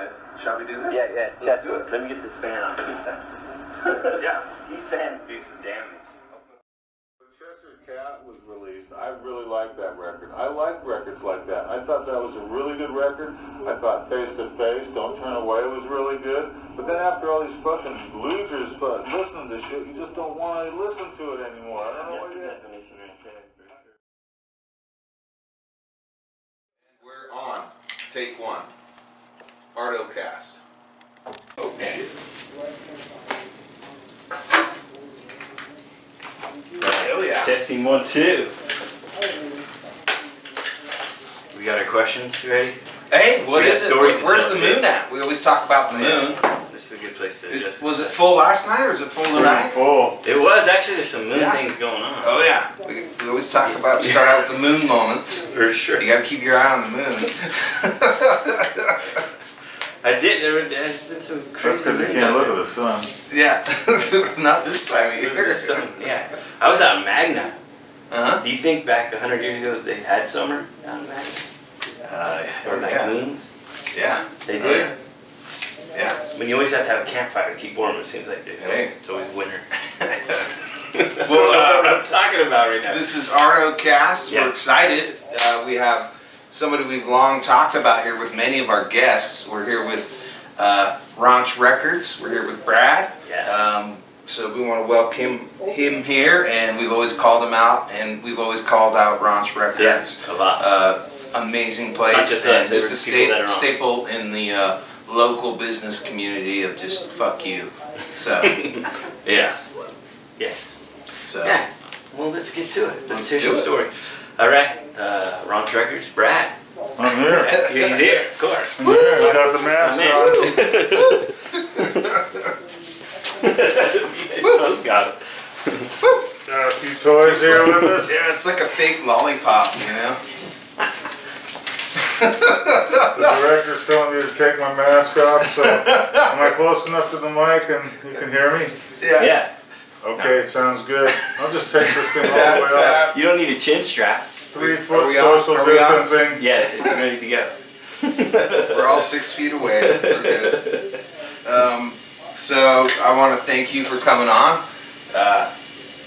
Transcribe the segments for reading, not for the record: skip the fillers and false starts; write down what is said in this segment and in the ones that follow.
nice. Shall we do this? Yeah. Let's do it. Let me get this fan on. Yeah. These fans do some damage. Cheshire Cat was released. I really liked that record. I like records like that. I thought that was a really good record. I thought Face to Face, Don't Turn Away was really good. But then after all these fucking losers listening to shit, you just don't want to listen to it anymore. I don't know what you definition right there. We're on. Take one. Artocast. Oh shit. Hell yeah. Testing 1, 2. We got our questions ready? Hey, what We got is it? stories to Where's tell, the moon dude. at? We always talk about the moon. This is a good place to adjust. Was it full last night or is it full tonight? Full. It was actually. There's some moon Yeah. things going on. Oh yeah. We always talk about start out with the moon moments. For sure. You gotta keep your eye on the moon. I did. There's been some That's crazy because you moons can't out look there. at the sun. Yeah. Not this time of Look at the year. sun. Yeah. I was out in Magna. Uh-huh. Do you think back 100 years ago they had summer out in Magna? Or like yeah. moons? Yeah. They Oh, did. yeah. Yeah. I mean, you always have to have a campfire to keep warm. It seems like they Hey. it's always winter. Well, I don't know what I'm talking about right now. This is Artocast. Yeah. We're excited. We have somebody we've long talked about here with many of our guests. We're here with Raunch Records. We're here with Brad. Yeah. So we want to welcome him here, and we've always called him out, and we've always called out Raunch Records. Yes, a lot. Amazing place, Not just and us, there just a were people that are on. staple in the local business community of just fuck you. So, Yes. Yes. so. Yeah. Well, let's get to it. Let's hear do some it. story. All right. Raunch Records, Brad. I'm here. He's here, of course. I'm here. I got the mask Man. on. Got it. Got a few toys here with us. Yeah, it's like a fake lollipop, you know? The director's telling me to take my mask off, so am I close enough to the mic and you can hear me? Yeah. Okay, sounds good. I'll just take this thing all the way up. You don't need a chin strap. 3 Are foot we on? social Are we on? distancing. Yeah, it's ready to go. We're all 6 feet away. We're good. So I want to thank you for coming on.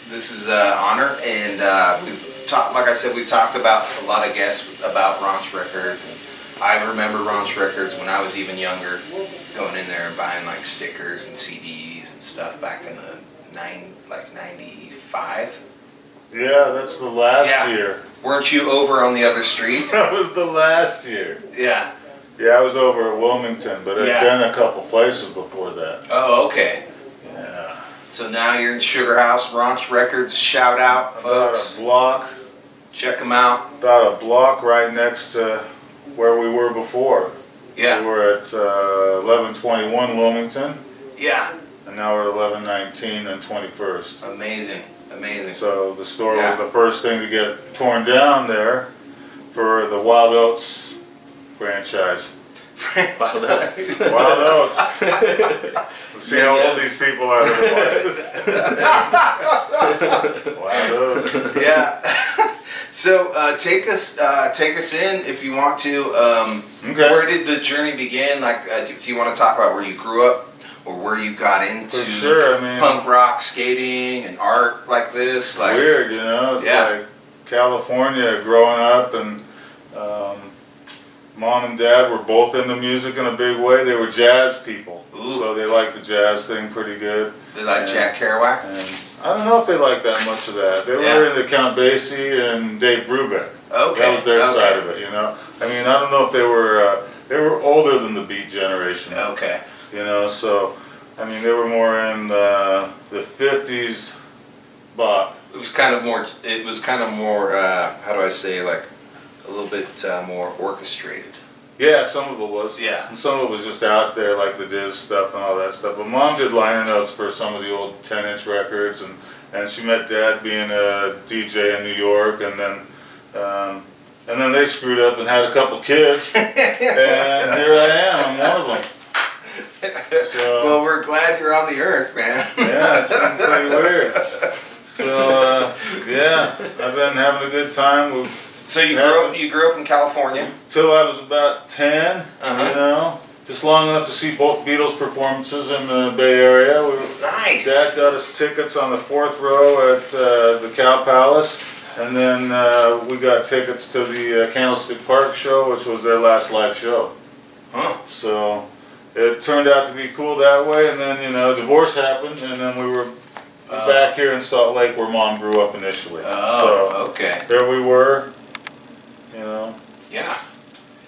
This is an honor, and like I said, we've talked about a lot of guests about Raunch Records, and I remember Raunch Records when I was even younger, going in there and buying like stickers and CDs and stuff back in the 95. Yeah, that's the last Yeah. year. Weren't you over on the other street? That was the last year. Yeah. Yeah, I was over at Wilmington, but I'd Yeah. been a couple places before that. Oh, okay. Yeah. So now you're in Sugar House, Raunch Records. Shout out, folks. Check them out. About a block right next to where we were before. Yeah. We were at 1121 Wilmington, Yeah. and now we're at 1119 and 21st. Amazing. Amazing. So the store Yeah. was the first thing to get torn down there for the Wild Oats franchise. Wild Oats. Wild Oats. Let's see how old these people are. Wild Oats. Yeah. So take us in if you want to. Okay. Where did the journey begin? Like, if you want to talk about where you grew up or where you got into For sure, I mean, punk rock, skating, and art like this. Like, weird, you know. It's Yeah. like California growing up, and Mom and Dad were both into music in a big way. They were jazz people, Ooh. so they liked the jazz thing pretty good. They like And- Jack Kerouac. And I don't know if they liked that much of that. They Yeah. were into Count Basie and Dave Brubeck. Okay. That was their Okay. side of it, you know. I mean, I don't know if they were older than the Beat generation, Okay. you know. So, I mean, they were more in the 50s bop. It was kind of more. How do I say, like a little bit more orchestrated. Yeah, some of it was. Yeah. And some of it was just out there, like the Diz stuff and all that stuff. But Mom did liner notes for some of the old 10-inch records, and she met Dad being a DJ in New York, and then they screwed up and had a couple kids, and here I am. I'm one of them. So, Well, we're glad you're on the earth, man. yeah, it's been pretty weird. So yeah, I've been having a good time. So you grew up in California. Till I was about 10, Uh-huh. you know. just long enough to see both Beatles performances in the Bay Area. Nice. Dad got us tickets on the 4th row at the Cow Palace, and then we got tickets to the Candlestick Park show, which was their last live show. Huh. So it turned out to be cool that way, and then, you know, divorce happened, and then we were back here in Salt Lake where Mom grew up initially. Oh, okay. So there we were, you know. Yeah.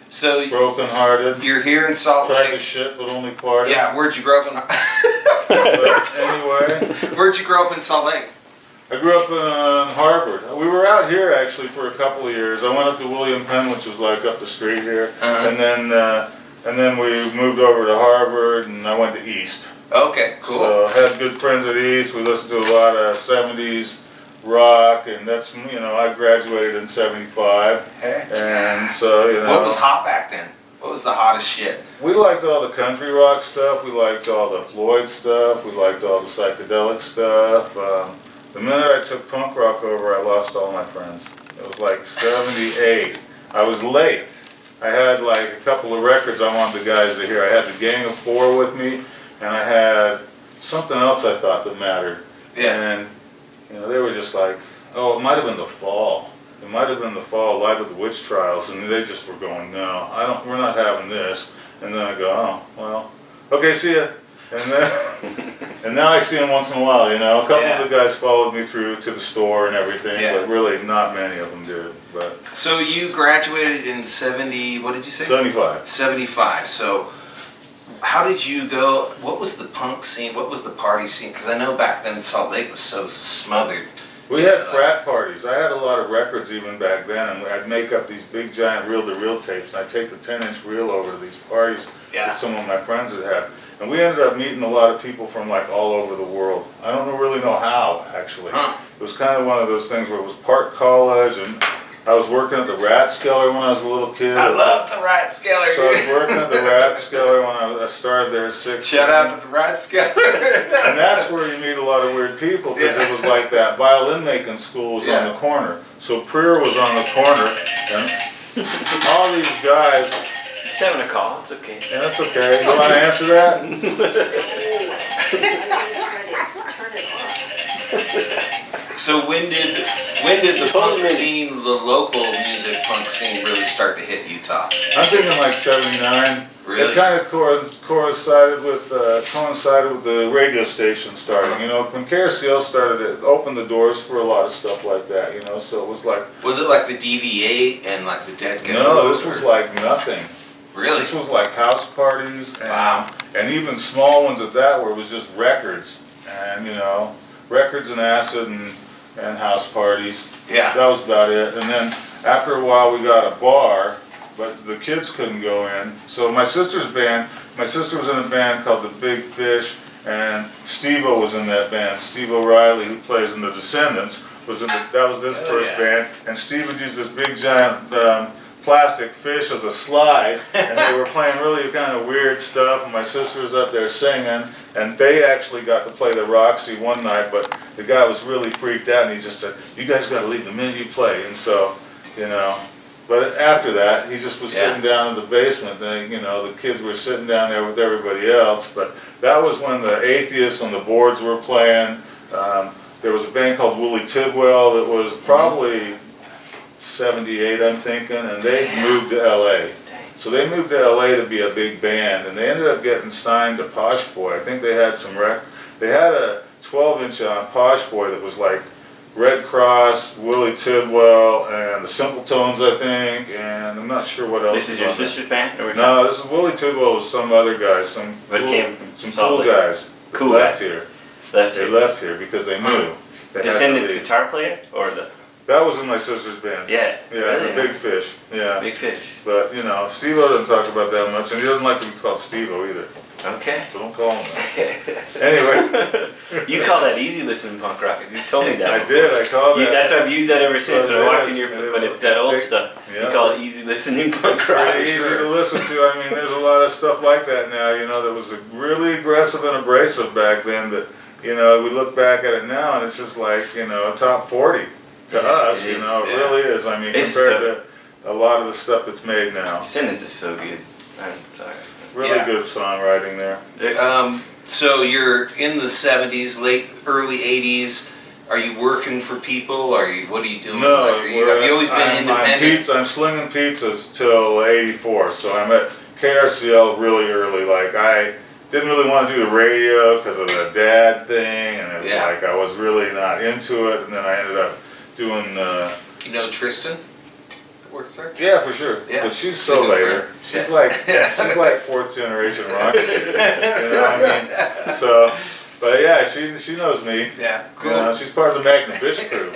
So Broken hearted. you're here in Salt Tried to Lake. shit but only farted. Yeah, where'd you grow up in? But anyway, Where'd you grow up in Salt Lake? I grew up in Harvard. We were out here actually for a couple of years. I went up to William Penn, which was like up the street here, Uh-huh. and then we moved over to Harvard, and I went to East. Okay, cool. So I had good friends at East. We listened to a lot of '70s rock, and that's, you know, I graduated in '75, Heck. and so, you know. What was hot back then? What was the hottest shit? We liked all the country rock stuff, we liked all the Floyd stuff, we liked all the psychedelic stuff. The minute I took punk rock over, I lost all my friends. It was like '78. I was late. I had like a couple of records I wanted the guys to hear. I had the Gang of Four with me, and I had something else I thought that mattered. Yeah. And, you know, they were just like, oh, it might have been The Fall. It might have been The Fall, Live at the Witch Trials, and they just were going, no, we're not having this. And then I go, oh, well, okay, see ya. And then, and now I see them once in a while, you know. A couple of the guys followed me through to the store and everything, but really not many of them did. But So you graduated in 70, what did you say? 75. 75. So how did you go, what was the punk scene, what was the party scene? Because I know back then Salt Lake was so smothered. We had frat parties. I had a lot of records even back then, and I'd make up these big giant reel-to-reel tapes, and I'd take the 10-inch reel over to these parties that some of my friends would have. And we ended up meeting a lot of people from like all over the world. I don't really know how, actually. It was kind of one of those things where it was part college, and I was working at the Ratskeller when I was a little kid. I love the Ratskeller. So I was working at the Ratskeller when I started there at 16. Shout out to the Ratskeller. And that's where you meet a lot of weird people, because it was like that violin making school was on the corner. So Prier was on the corner, and all these guys. Just having a call, it's okay. Yeah, that's okay. You want to answer that? So when did the punk scene, the local music punk scene, really start to hit Utah? I'm thinking like '79. Really? It kind of coincided with the radio station starting. You know, when KRCL started, it opened the doors for a lot of stuff like that. You know, so it was like. Was it like the DV8 and like the Dead Go? No, this was like nothing. Really? This was like house parties and even small ones at that, where it was just records and, you know, records and acid and house parties. Yeah. That was about it. And then after a while we got a bar, but the kids couldn't go in. So my sister was in a band called The Big Fish, and Steve-O was in that band. Steve O'Reilly, who plays in The Descendants, that was his first band. And Steve would use this big giant plastic fish as a slide, and they were playing really kind of weird stuff, and my sister was up there singing, and they actually got to play the Roxy one night, but the guy was really freaked out, and he just said, you guys got to leave the minute you play. And so, you know, but after that, he just was sitting down in the basement, and, you know, the kids were sitting down there with everybody else. But that was when the Atheists on the boards were playing. There was a band called Wooly Tidwell that was probably 78, I'm thinking, and they moved to LA. So they moved to LA to be a big band, and they ended up getting signed to Posh Boy. I think they had they had a 12-inch on Posh Boy that was like Red Cross, Willie Tidwell, and the Simple Tones, I think, and I'm not sure what else. This is your sister's band? No, this is Willie Tidwell with some other guys, some cool guys. Cool left here. They left here because they knew. They Descendants guitar player or the? That was in my sister's band. Yeah. Yeah, really? The Big Fish. Yeah. Big Fish. But, you know, Steve-O doesn't talk about that much, and he doesn't like to be called Steve-O either. Okay. So don't call him that. Anyway. You call that easy listening punk rock. You told me that. I did, I called that. That's why I've used that ever since. So When I walked in but it's that old stuff. Yeah. You call it easy listening punk It's rock. pretty easy to listen to. I mean, there's a lot of stuff like that now, you know, that was really aggressive and abrasive back then that, you know, we look back at it now and it's just like, you know, top 40 to us, you know, it really is. I mean, compared to a lot of the stuff that's made now. Descendants is so good. I'm sorry. Really Yeah. good songwriting there. So you're in the 70s, early 80s. Are you working for people? What are you doing? No, Like, have you always been independent? I'm slinging pizzas till '84, so I'm at KRCL really early. Like I didn't really want to do the radio because of the dad thing, and it was like I was really not into it. And then I ended up doing. You know Tristan? That works there. Yeah, for sure. Yeah. But she's so later. She's like fourth generation rock. You know what I mean? So, but yeah, she knows me. Yeah, cool. You know, she's part of the Magna Bitch crew.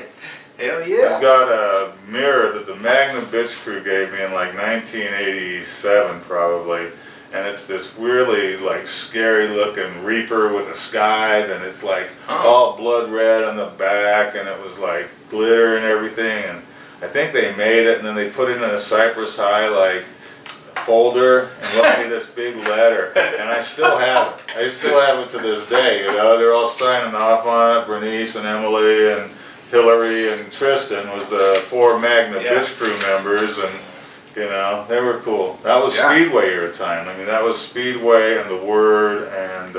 Hell yeah. I've got a mirror that the Magna Bitch crew gave me in like 1987 probably, and it's this really like scary looking Reaper with a scythe, and it's like all blood red on the back, and it was like glitter and everything, and I think they made it and then they put it in a Cypress High like folder and wrote me this big letter, and I still have it. I still have it to this day. You know, they're all signing off on it. Bernice and Emily and Hillary and Tristan was the 4 Magna Bitch crew members, and you know they were cool. That was Speedway era time. I mean, that was Speedway and the Word, and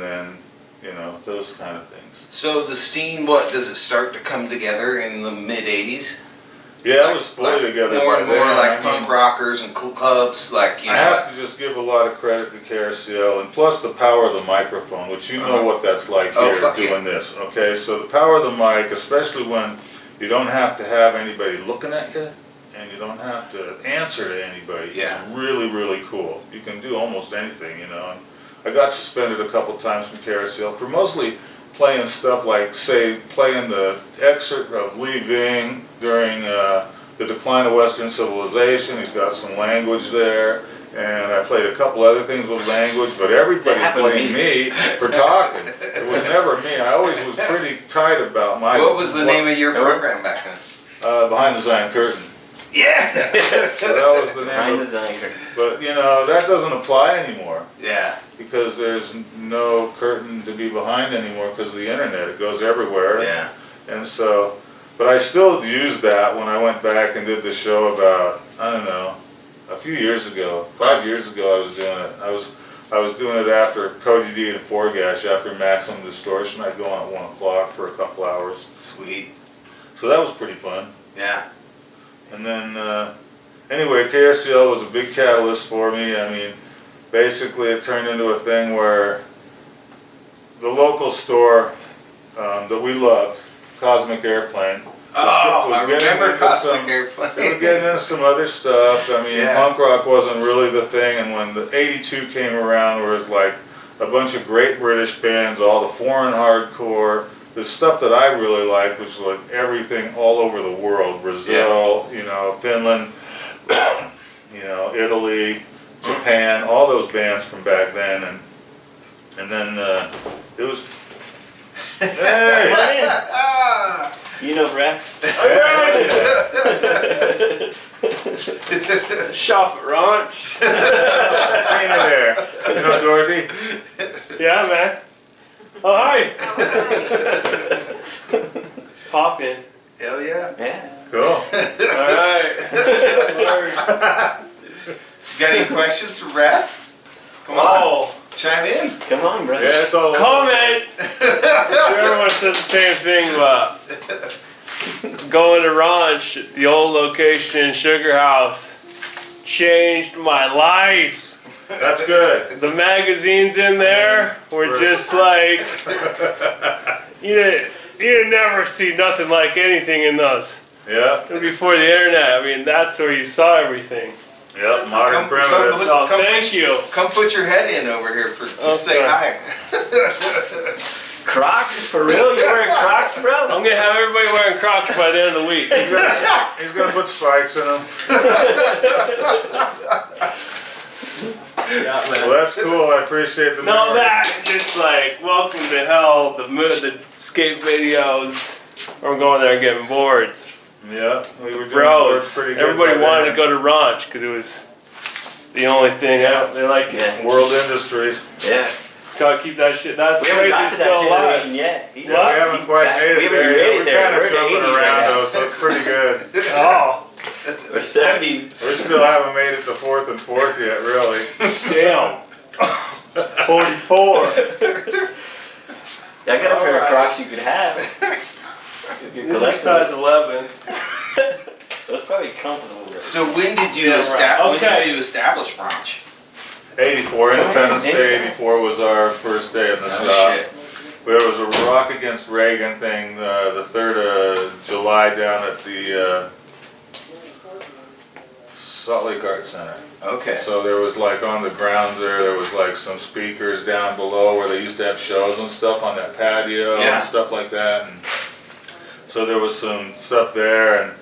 then you know those kind of things. So the scene, what does it start to come together in the mid '80s? Yeah, it was fully together. More and by more then. like I mean, punk rockers and clubs, like you know. I have to just give a lot of credit to KRCL, and plus the power of the microphone, which you know what that's like here doing this. Okay, so the power of the mic, especially when you don't have to have anybody looking at you, and you don't have to answer to anybody. It's really, really cool. You can do almost anything, you know. And I got suspended a couple times from KRCL for mostly playing stuff like, say, playing the excerpt of Lee Ving during the decline of Western civilization. He's got some language there, and I played a couple other things with language, but everybody blamed me for talking. It was never me. I always was pretty tight about my... What was the name of your program back then? Behind the Zion Curtain. Yeah! So that was the name Behind of the Zion Curtain. But, you know, that doesn't apply anymore. Yeah. Because there's no curtain to be behind anymore because of the internet. It goes everywhere. Yeah. And so, but I still used that when I went back and did the show about, I don't know, a few years ago, 5 years ago I was doing it. I was doing it after Cody D and Forgash, after Maximum Distortion. I'd go on at 1 o'clock for a couple hours. Sweet. So that was pretty fun. Yeah. And then, anyway, KSCL was a big catalyst for me. I mean, basically it turned into a thing where the local store that we loved, Cosmic Airplane, I remember Cosmic Airplane. They were getting into some other stuff. I mean, punk rock wasn't really the thing, and when the '82 came around, where it was like a bunch of great British bands, all the foreign hardcore, the stuff that I really liked was like everything all over the world, Brazil, you know, Finland, you know, Italy, Japan, all those bands from back then, and then it was. Hey! You know Brad? Shop at Raunch. Seen her there. You know Dorothy? Yeah, man. Oh, hi. Pop in. Hell yeah. Yeah. Cool. All right. Got any questions for Brad? Come on. Oh, Chime in. Come on, bro. Yeah, it's all over. comment. Everyone says the same thing about going to Raunch, the old location in Sugar House. Changed my life. That's good. The magazines in there were just like, you'd never see nothing like anything in those. Yeah. Before the internet, I mean, that's where you saw everything. Yep. Modern primitive. So thank you. Come put your head in over here for just say hi. Crocs? For real? You wearing Crocs, bro? I'm gonna have everybody wearing Crocs by the end of the week. He's gonna put spikes in them. Yeah, man. Well, that's cool. I appreciate the No, memory. that just like welcome to hell. The skate videos. We're going there and getting boards. Yeah, we were doing Bros, pretty good. everybody by wanted to then. go to Raunch because it was the only thing out. They like it. Yeah. World Industries. Yeah. Gotta keep that shit. That's We haven't got to still that alive. generation yet. He's Yeah, we haven't quite made We it haven't there. made it We're there. kind of We're in the jumping 80s right around now. though, so it's pretty good. Oh, Or 70s. We still haven't made it to 4th and 4th yet, really. Damn. 44. I got a pair of Alright. Crocs you could have. If you're These are size 11. Those probably comfortable. So when did you Yeah, right. Okay. establish Raunch? 84, Independence Day 84 was our first day in the shop. Shit. There was a Rock Against Reagan thing the 3rd of July down at the Salt Lake Art Center. Okay. So there was like on the grounds there was like some speakers down below where they used to have shows and stuff on that patio Yeah. and stuff like that. And so there was some stuff there,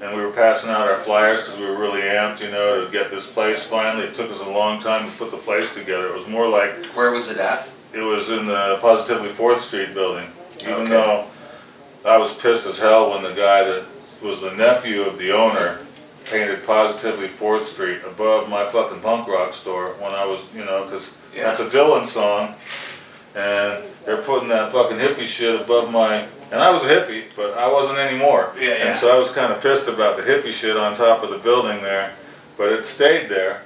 and we were passing out our flyers because we were really amped, you know, to get this place finally. It took us a long time to put the place together. It was more like, Where was it at? it was in the Positively 4th Street building. Even Okay. though I was pissed as hell when the guy that was the nephew of the owner painted Positively 4th Street above my fucking punk rock store when I was, you know, because Yeah. that's a Dylan song, and they're putting that fucking hippie shit above my, and I was a hippie, but I wasn't anymore. Yeah, yeah. And so I was kind of pissed about the hippie shit on top of the building there, but it stayed there.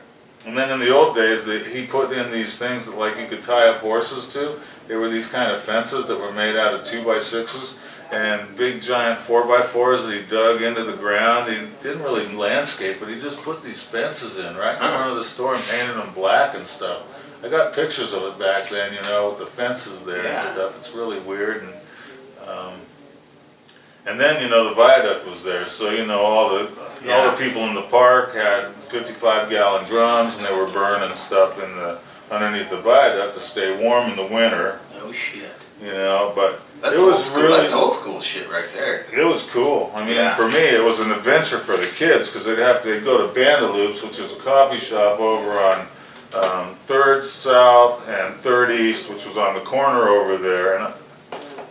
And then in the old days, he put in these things that like you could tie up horses to. They were these kind of fences that were made out of 2x6s and big giant 4x4s that he dug into the ground. He didn't really landscape, but he just put these fences in right in front of the store and painted them black and stuff. I got pictures of it back then, you know, with the fences there Yeah. and stuff. It's really weird. And then, you know, the viaduct was there, so, you know, all the people in the park had 55-gallon drums, and they were burning stuff in the underneath the viaduct to stay warm in the winter, No shit. you know, but That's it old was school. really, That's old school shit right there. it was cool. I mean, Yeah. for me, it was an adventure for the kids, because they'd go to Bandaloops, which is a coffee shop over on 3rd South and 3rd East, which was on the corner over there,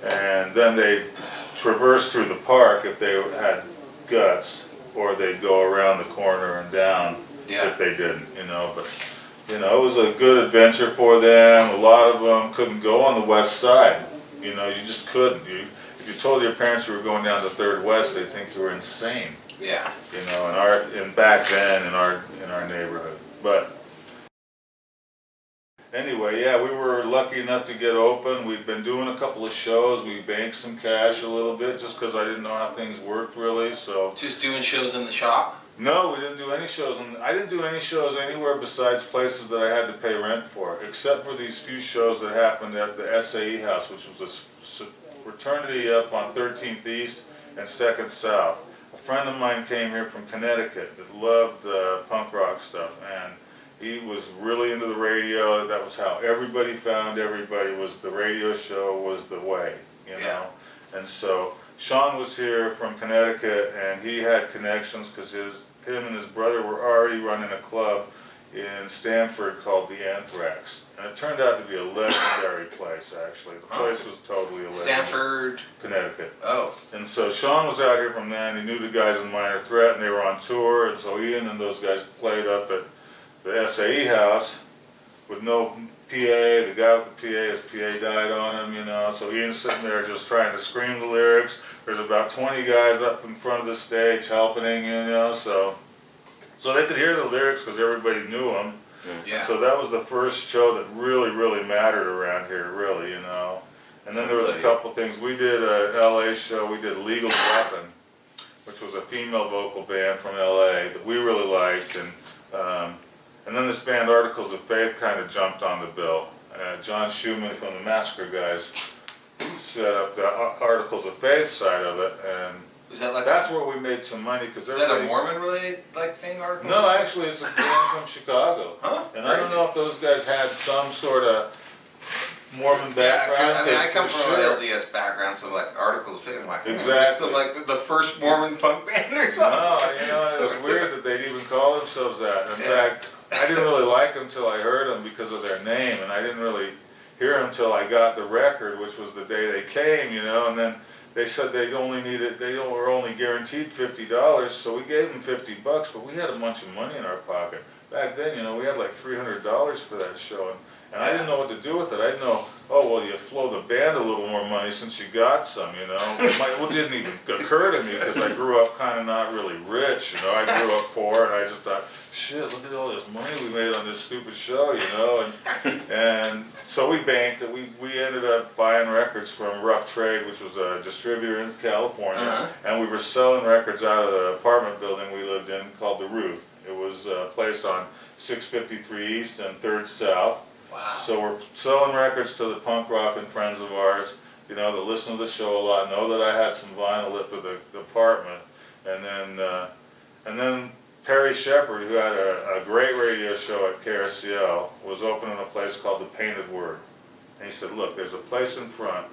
and then they'd traverse through the park if they had guts, or they'd go around the corner and down Yeah. if they didn't, you know. But you know, it was a good adventure for them. A lot of them couldn't go on the west side, you know. You just couldn't. If you told your parents you were going down to 3rd West, they'd think you were insane, Yeah. you know. In back then in our neighborhood, but. Anyway, yeah, we were lucky enough to get open. We've been doing a couple of shows. We banked some cash a little bit just because I didn't know how things worked really. So Just doing shows in the shop? no, we didn't do any shows. And I didn't do any shows anywhere besides places that I had to pay rent for, except for these few shows that happened at the SAE house, which was a fraternity up on 13th East and 2nd South. A friend of mine came here from Connecticut that loved punk rock stuff, and he was really into the radio. That was how everybody found everybody, was the radio show was the way, you know. And so Sean was here from Connecticut, and he had connections because him and his brother were already running a club in Stamford called the Anthrax. And it turned out to be a legendary place, actually. The place was totally a legendary. Stanford? Connecticut. Oh. And so Sean was out here from then. He knew the guys in Minor Threat, and they were on tour. And so Ian and those guys played up at the SAE house with no PA. The guy with the PA, his PA died on him, you know. So Ian's sitting there just trying to scream the lyrics. There's about 20 guys up in front of the stage helping him, you know. So they could hear the lyrics because everybody knew them. Yeah. So that was the first show that really, really mattered around here, really, you know. And then there was a couple things. We did an LA show. We did Legal Weapon, which was a female vocal band from LA that we really liked. And then this band Articles of Faith kind of jumped on the bill. John Schumann from the Massacre guys set up the Articles of Faith side of it, and Is that like that's where we made some money because is that a Mormon related like thing article? No, actually, it's a band from Chicago. Huh? And I don't know if those guys had some sort of Mormon Yeah, background. I mean, I 'cause come for from sure- an LDS background, so like Articles of Faith, I'm like, Exactly. so like the first Mormon punk band or something? No, you know, it was weird that they'd even call themselves that. In Yeah. fact, I didn't really like them until I heard them because of their name, and I didn't really hear them until I got the record, which was the day they came, you know, and then they said they were only guaranteed $50, so we gave them $50, but we had a bunch of money in our pocket. Back then, you know, we had like $300 for that show, and I didn't know what to do with it. I didn't know oh, well, you flow the band a little more money since you got some, you know. It didn't even occur to me because I grew up kind of not really rich, you know. I grew up poor, and I just thought, shit, look at all this money we made on this stupid show, you know. And so we banked it. We ended up buying records from Raunch Record, which was a distributor in California, and we were selling records out of the apartment building we lived in called the Ruth. It was a place on 653 East and 3rd South. Wow. So we're selling records to the punk rock and friends of ours, you know, that listen to the show a lot, know that I had some vinyl at the apartment. And then Perry Shepard, who had a great radio show at KRCL, was opening a place called The Painted Word. And he said, look, there's a place in front.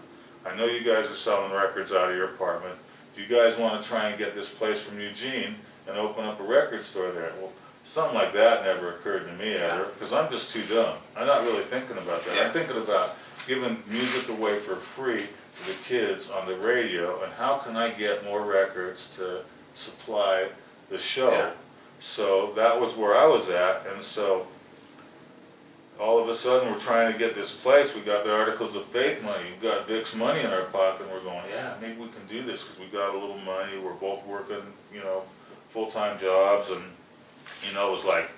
I know you guys are selling records out of your apartment. Do you guys want to try and get this place from Eugene and open up a record store there? Well, something like that never occurred to me ever, because I'm just too dumb. I'm not really thinking about that. I'm thinking about giving music away for free to the kids on the radio, and how can I get more records to supply the show? So that was where I was at, and so all of a sudden we're trying to get this place. We got the Articles of Faith money. We've got Vic's money in our pocket, and we're going, yeah, maybe we can do this because we got a little money. We're both working, you know, full-time jobs, and you know, it was like,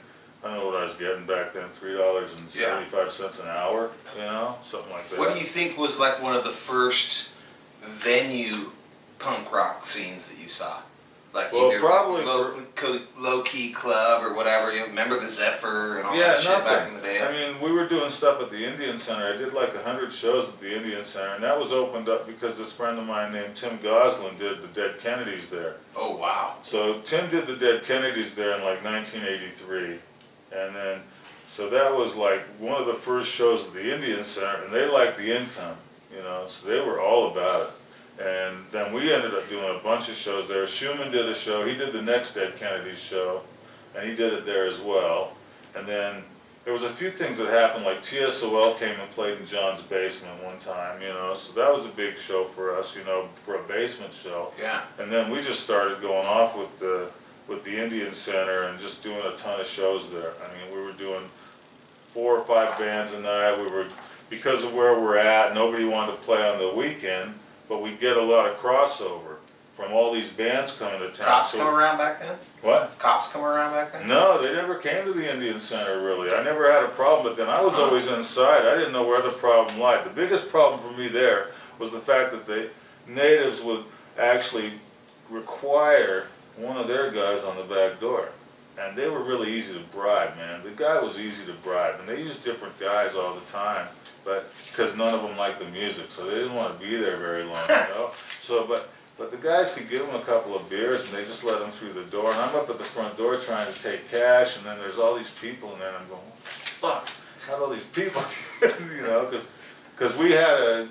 I don't know what I was getting back then, $3.75 an hour, you know, something like that. What do you think was like one of the first venue punk rock scenes that you saw? Like either probably low-key club or whatever. You remember the Zephyr and all that shit nothing. back in the day? I mean, we were doing stuff at the Indian Center. I did like 100 shows at the Indian Center, and that was opened up because this friend of mine named Tim Goslin did the Dead Kennedys there. Oh, wow. So Tim did the Dead Kennedys there in like 1983, and then, so that was like one of the first shows at the Indian Center, and they liked the income, you know, so they were all about it. And then we ended up doing a bunch of shows there. Schumann did a show. He did the next Dead Kennedys show, and he did it there as well. And then there was a few things that happened, like TSOL came and played in John's basement one time, you know, so that was a big show for us, you know, for a basement show. Yeah. And then we just started going off with the Indian Center and just doing a ton of shows there. I mean, we were doing 4 or 5 bands a night. We were, because of where we're at, nobody wanted to play on the weekend. But we get a lot of crossover from all these bands coming to town. Cops come around back then? What? Cops come around back then? No, they never came to the Indian Center, really. I never had a problem, but then I was always inside. I didn't know where the problem lied. The biggest problem for me there was the fact that the natives would actually require one of their guys on the back door. And they were really easy to bribe, man. The guy was easy to bribe, and they used different guys all the time. But because none of them liked the music, so they didn't want to be there very long, you know. So, but the guys could give them a couple of beers, and they just let them through the door. And I'm up at the front door trying to take cash, and then there's all these people, and then I'm going, fuck, how'd all these people, you know, because we had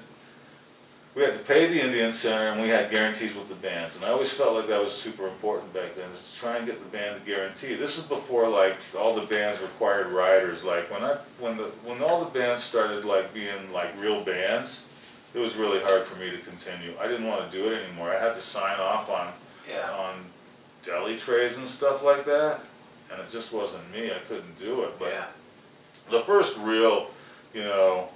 to pay the Indian Center, and we had guarantees with the bands, and I always felt like that was super important back then, is to try and get the band to guarantee. This is before like all the bands required riders. Like when all the bands started like being like real bands, it was really hard for me to continue. I didn't want to do it anymore. I had to sign off on deli trays and stuff like that, and it just wasn't me. I couldn't do it. But the first real, you know,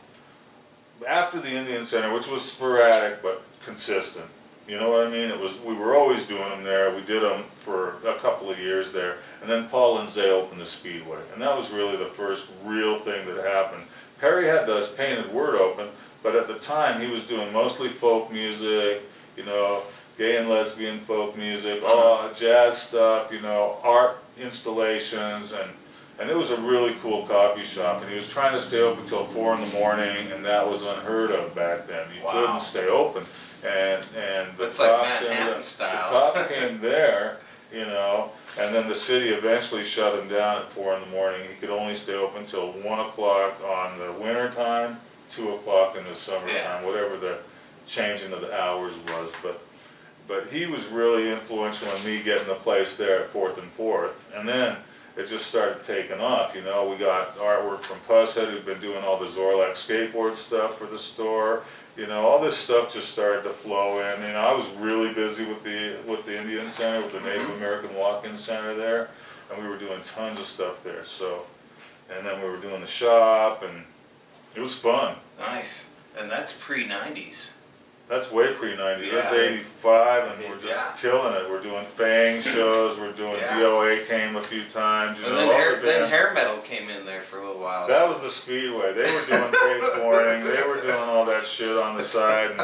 after the Indian Center, which was sporadic but consistent, you know what I mean? We were always doing them there. We did them for a couple of years there, and then Paul and Zay opened the Speedway, and that was really the first real thing that happened. Perry had the Painted Word open, but at the time he was doing mostly folk music, you know, gay and lesbian folk music, jazz stuff, you know, art installations, and it was a really cool coffee shop, and he was trying to stay open until 4 in the morning, and that was unheard of back then. You couldn't stay open, and the it's cops like Manhattan style. The cops came there, you know, and then the city eventually shut him down at 4 in the morning. He could only stay open till 1 o'clock on the winter time, 2 o'clock in the summertime, whatever the changing of the hours was. But he was really influential in me getting the place there at 4th and 4th, and then it just started taking off, you know. We got artwork from Pusshead, who'd been doing all the Zorlac skateboard stuff for the store. You know, all this stuff just started to flow in. You know, I was really busy with the Indian Center, with the Native American Walk-In Center there, and we were doing tons of stuff there. So, and then we were doing the shop, and it was fun. Nice. And that's pre-90s. That's way pre-90s. That's Yeah. 85, and we're just Yeah. killing it. We're doing Fang shows. We're doing Yeah. DOA came a few times. You And know, then, all the bands. hair metal came in there for a little while. That was the Speedway. They were doing Skateboarding. They were doing all that shit on the side. And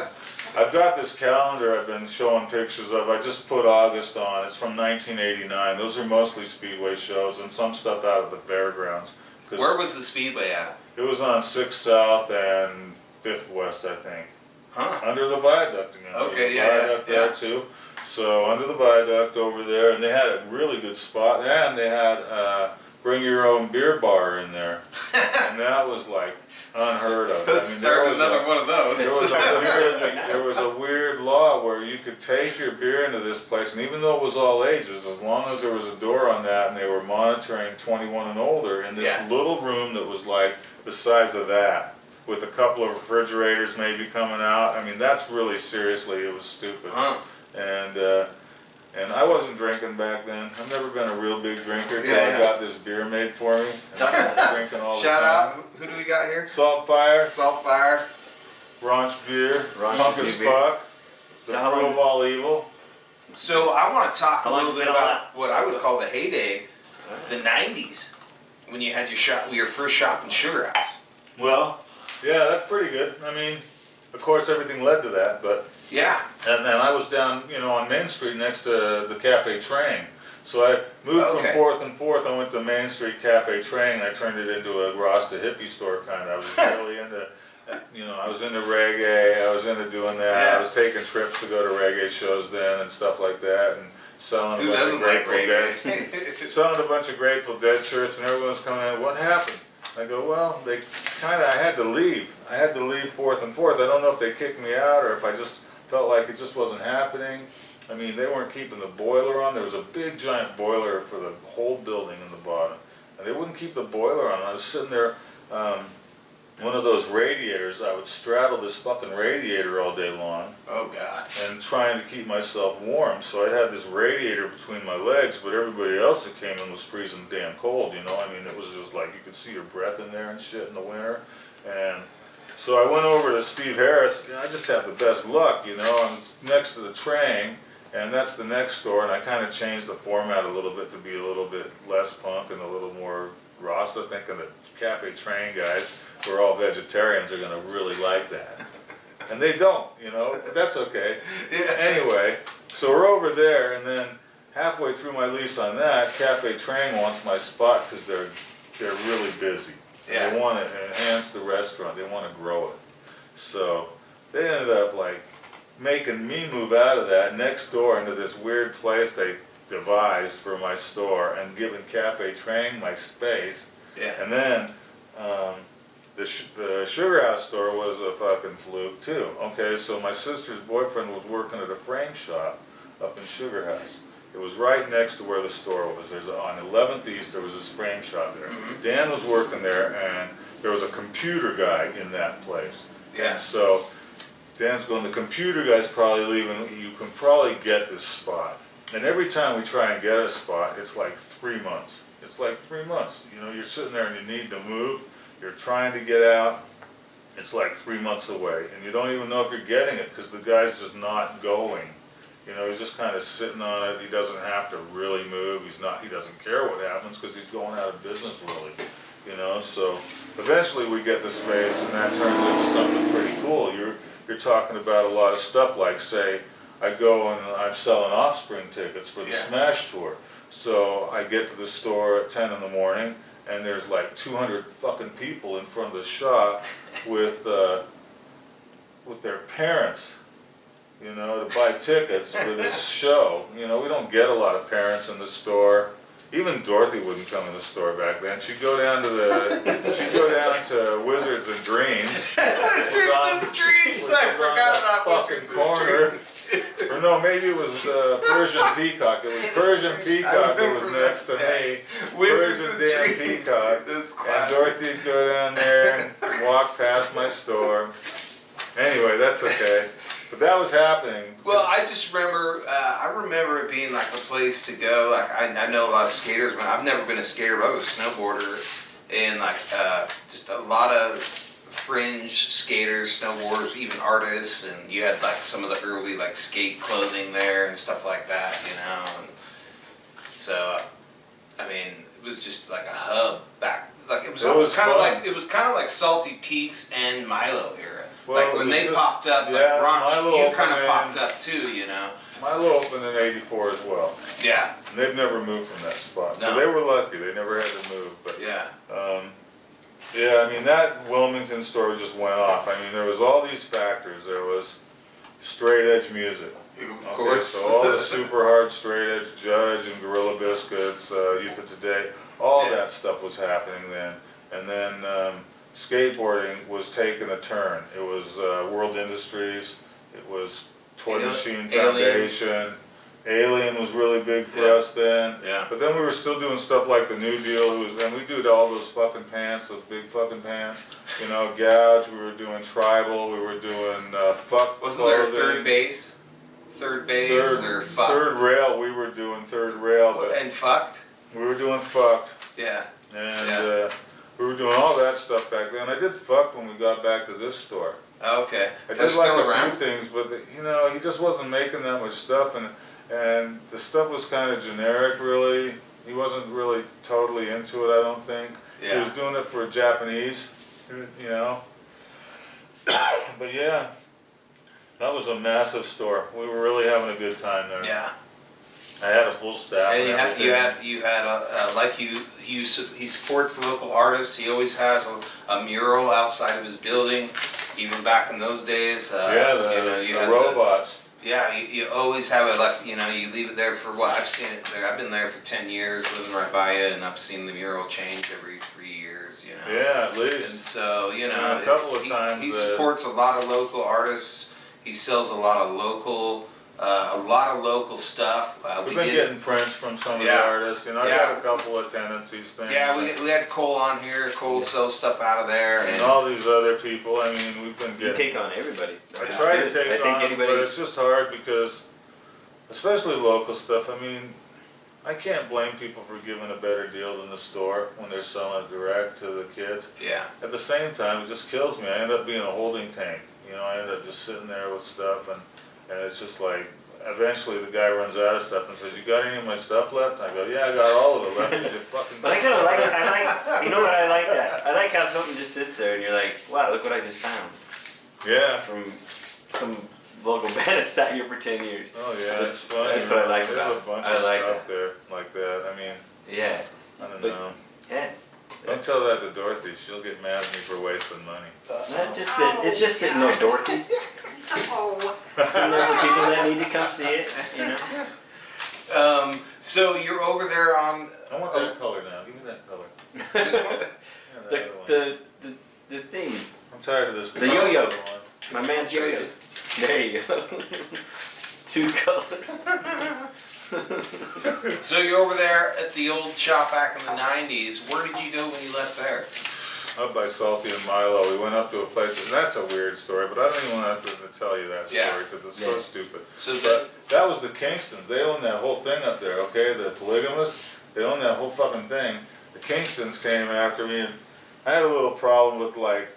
I've got this calendar I've been showing pictures of. I just put August on. It's from 1989. Those are mostly Speedway shows and some stuff out of the fairgrounds. Where was the Speedway at? It was on 6th South and 5th West, I think. Huh? Under the viaduct again. Okay, There's a viaduct there too. So under the viaduct over there, and they had a really good spot, and they had bring your own beer bar in there, and that was like unheard of. Let's start another one of those. There was a weird law where you could take your beer into this place, and even though it was all ages, as long as there was a door on that and they were monitoring 21 and older, in this little room that was like the size of that, with a couple of refrigerators maybe coming out. I mean, that's really seriously, it was stupid. Huh. And I wasn't drinking back then. I've never been a real big drinker until I got this beer made for me. And I'm drinking all the Shout time. out, who do we got here? Saltfire, Saltfire. Raunch beer, Raunch Punk as beer. Fuck, The So how Brew long- of All Evil. So I want to talk a How long's little it bit been on about what I would call the heyday, the 90s, when you had your first shop in Sugar House. Well, Yeah, that's pretty good. I mean, of course everything led to that, but Yeah. and then I was down, on Main Street next to the Cafe Train. So I moved Okay. from 4th and 4th. I went to Main Street Cafe Train. I turned it into a Rasta hippie store kind of. I was really into, I was into reggae. I was into doing that. Yeah. I was taking trips to go to reggae shows then and stuff like that, and selling Who a bunch doesn't of like Grateful Dead, reggae? selling a bunch of Grateful Dead shirts, and everyone was coming in. What happened? I go, well, I had to leave. I had to leave 4th and 4th. I don't know if they kicked me out or if I just felt like it just wasn't happening. I mean, they weren't keeping the boiler on. There was a big giant boiler for the whole building in the bottom. And they wouldn't keep the boiler on. I was sitting there, one of those radiators, I would straddle this fucking radiator all day long Oh, God. and trying to keep myself warm. So I had this radiator between my legs, but everybody else that came in was freezing damn cold, I mean, it was just like you could see your breath in there and shit in the winter. And so I went over to Steve Harris, and I just had the best luck, I'm next to the train, and that's the next store, and I kind of changed the format a little bit to be a little bit less punk and a little more Rasta, thinking that Cafe Train guys, who are all vegetarians, are gonna really like that. And they don't, but that's okay. Yeah. Anyway, so we're over there, and then halfway through my lease on that, Cafe Train wants my spot because they're really busy. Yeah. They want to enhance the restaurant. They want to grow it. So they ended up like making me move out of that next door into this weird place they devised for my store and giving Cafe Train my space. Yeah. And then the Sugar House store was a fucking fluke too. Okay, so my sister's boyfriend was working at a frame shop up in Sugar House. It was right next to where the store was. On 11th East, there was this frame shop there. Dan was working there, and there was a computer guy in that place. Yeah. And so Dan's going, the computer guy's probably leaving. You can probably get this spot. And every time we try and get a spot, it's like 3 months. It's like 3 months. You're sitting there and you need to move. You're trying to get out. It's like 3 months away. And you don't even know if you're getting it because the guy's just not going. He's just kind of sitting on it. He doesn't have to really move. He doesn't care what happens because he's going out of business really. So eventually we get the space and that turns into something pretty cool. You're talking about a lot of stuff like, say, I go and I'm selling Offspring tickets for the Smash tour. So I get to the store at 10 in the morning and there's like 200 fucking people in front of the shop with their parents. To buy tickets for this show. We don't get a lot of parents in the store. Even Dorothy wouldn't come in the store back then. She'd go down to Wizards and Dreams. Wizards and Dreams! I forgot about Wizards and Dreams. Or no, maybe it was Persian Peacock. It was Persian Peacock that was next to me. Wizards and Persian damn Dreams. Peacock. That's And classic. Dorothy'd go down there and walk past my store. Anyway, that's okay. But that was happening. Well, I just remember, I remember it being like a place to go. Like I know a lot of skaters, but I've never been a skater, but I was a snowboarder, and like just a lot of fringe skaters, snowboarders, even artists, and you had like some of the early like skate clothing there and stuff like that, you know. And so, I mean, it was just like a hub back. Like it was kind of like Salty Peaks and Milo era. Well, like when they popped up, like Raunch, you kind of popped up too, you know. Milo opened in '84 as well. Yeah. And they've never moved from that spot. No. So they were lucky. They never had to move. But Yeah. yeah, I mean, that Wilmington store just went off. I mean, there was all these factors. There was straight edge music. Of course. So all the super hard straight edge Judge and Gorilla Biscuits, Youth of Today, all that stuff was happening then. And then skateboarding was taking a turn. It was World Industries. It was Toy Machine Foundation. Alien was really big for us then. Yeah. But then we were still doing stuff like the New Deal, and we did all those fucking pants, those big fucking pants. You know, Gouge, we were doing Tribal, we were doing Fuck. Wasn't there a Third Base? Third Base or Fucked? Third Rail, we were doing Third Rail. But and Fucked? we were doing Fucked. Yeah. And we were doing all that stuff back then. I did Fucked when we got back to this store. Oh, okay. I did That's like still a around? few things, but you know, he just wasn't making that much stuff, and the stuff was kind of generic, really. He wasn't really totally into it, I don't think. Yeah. He was doing it for Japanese, you know. But yeah, that was a massive store. We were really having a good time there. Yeah. I had a full staff. And everything. you had like he supports local artists. He always has a mural outside of his building, even back in those days. Yeah, the robots. You always have it, like, you know, you leave it there for what, I've seen it there, I've been there for 10 years, living right by it, and I've seen the mural change every 3 years, you know. Yeah, at least. And so, you know, Yeah, a couple of times he supports a lot of local artists. He sells a lot of local stuff. We've been getting prints from some of the artists. You know, I got a couple of tendencies things. Yeah, we had Cole on here. Cole sells stuff out of there, and all these other people. I mean, we've been getting. You take on everybody. I try to take on, anybody, but it's just hard because, especially local stuff. I mean, I can't blame people for giving a better deal than the store when they're selling it direct to the kids. Yeah. At the same time, it just kills me. I end up being a holding tank. You know, I end up just sitting there with stuff, and it's just like, eventually the guy runs out of stuff and says, "You got any of my stuff left?" And I go, "Yeah, I got all of it left." You fucking. But I kind of like it. You know what I like that? I like how something just sits there and you're like, "Wow, look what I just found." Yeah. From some local band that sat here for 10 years. Oh yeah, it's funny. That's what I like There's about a it. bunch I of like stuff there like that. I mean, yeah. I don't But- know. Yeah. Don't tell that to Dorothy. She'll get mad at me for wasting money. It's just sitting there, Dorothy. Oh. Sitting there for people that need to come see it, you know. So you're over there on. I want that color now. Give me that color. This one? Yeah, that other one. The thing. I'm tired of this. The yo-yo. color one. My man's yo-yo. There you go. 2 colors. So you're over there at the old shop back in the 90s. Where did you go when you left there? Up by Salty and Milo, we went up to a place, and that's a weird story, but I don't even want to tell you that story Yeah. because it's so stupid. So But that was the Kingstons. They owned that whole thing up there, okay? The polygamists, they owned that whole fucking thing. The Kingstons came after me, and I had a little problem with, like,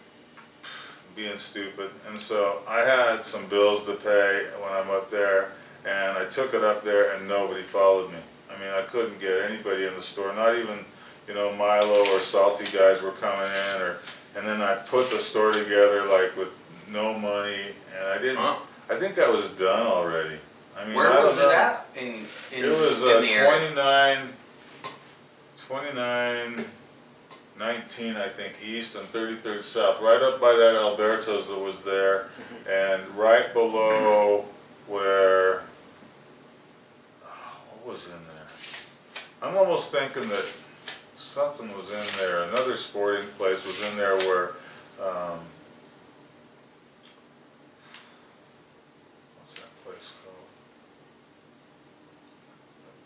being stupid. And so I had some bills to pay when I'm up there, and I took it up there, and nobody followed me. I mean, I couldn't get anybody in the store, not even, you know, Milo or Salty guys were coming in, and then I put the store together, like, with no money, and I didn't, I think I was done already. I mean, Where I was don't it know. at? In It was in the area? 2919, I think, east and 33rd south, right up by that Alberto's that was there, and right below where, what was in there? I'm almost thinking that something was in there, another sporting place was in there where, what's that place called?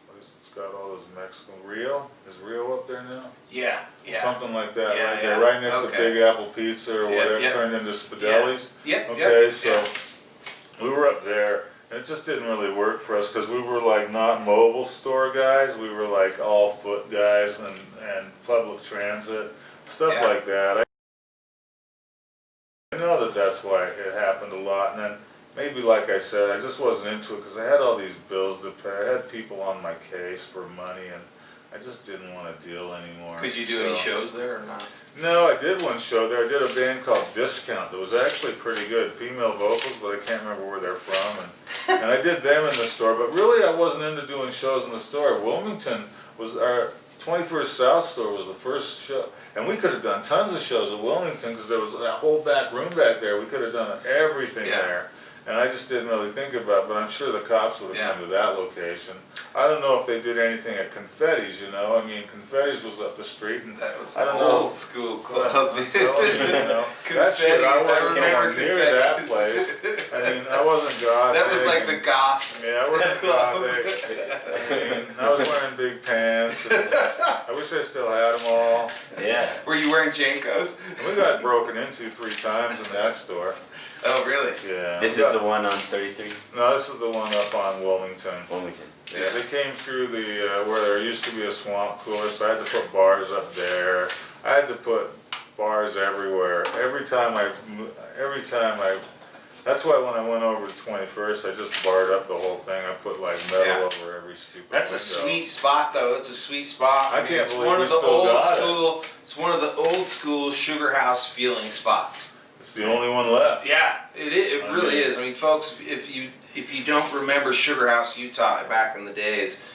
That place that's got all those Mexican, Rio? Is Rio up there now? Yeah, yeah. Something like that, Yeah, right there, yeah. right next to Okay. Big Apple Pizza or Yeah, whatever, yeah. turned into Spaghetti's. Yep, Okay, yep, so yeah. we were up there, and it just didn't really work for us because we were like not mobile store guys. We were like all foot guys and public transit, stuff Yeah. like that. that's why it happened a lot. And then maybe, like I said, I just wasn't into it because I had all these bills to pay. I had people on my case for money, and I just didn't want to deal anymore. Could you do any shows there or not? No, I did one show there. I did a band called Discount that was actually pretty good. Female vocals, but I can't remember where they're from. And I did them in the store, but really I wasn't into doing shows in the store. Wilmington was our 21st South store was the first show. And we could have done tons of shows at Wilmington because there was that whole back room back there. We could have done everything there. And I just didn't really think about it, but I'm sure the cops would have come to that location. I don't know if they did anything at Confetti's, you know. I mean, Confetti's was up the street, and That was I don't old know. school club. I'm telling you, you know, that shit, I wasn't going near that place. I mean, I wasn't gothic. That was like the goth. Yeah, I wasn't club. gothic. I mean, I was wearing big pants. And I wish I still had them all. Yeah. Were you wearing Jankos? And we got broken into 3 times in that store. Oh, really? Yeah. This is the one on 33? No, this is the one up on Wilmington. Wilmington. Yeah, they came through the where there used to be a swamp cooler, so I had to put bars up there. I had to put bars everywhere. Every time I, that's why when I went over to 21st, I just barred up the whole thing. I put like metal over every stupid That's a window. sweet spot, though. It's a sweet spot. I can't it's believe one we of the still old got it. school. It's one of the old school sugar house feeling spots. It's the only one left. Yeah, it really is. I mean, folks, if you don't remember Sugar House, Utah, back in the days,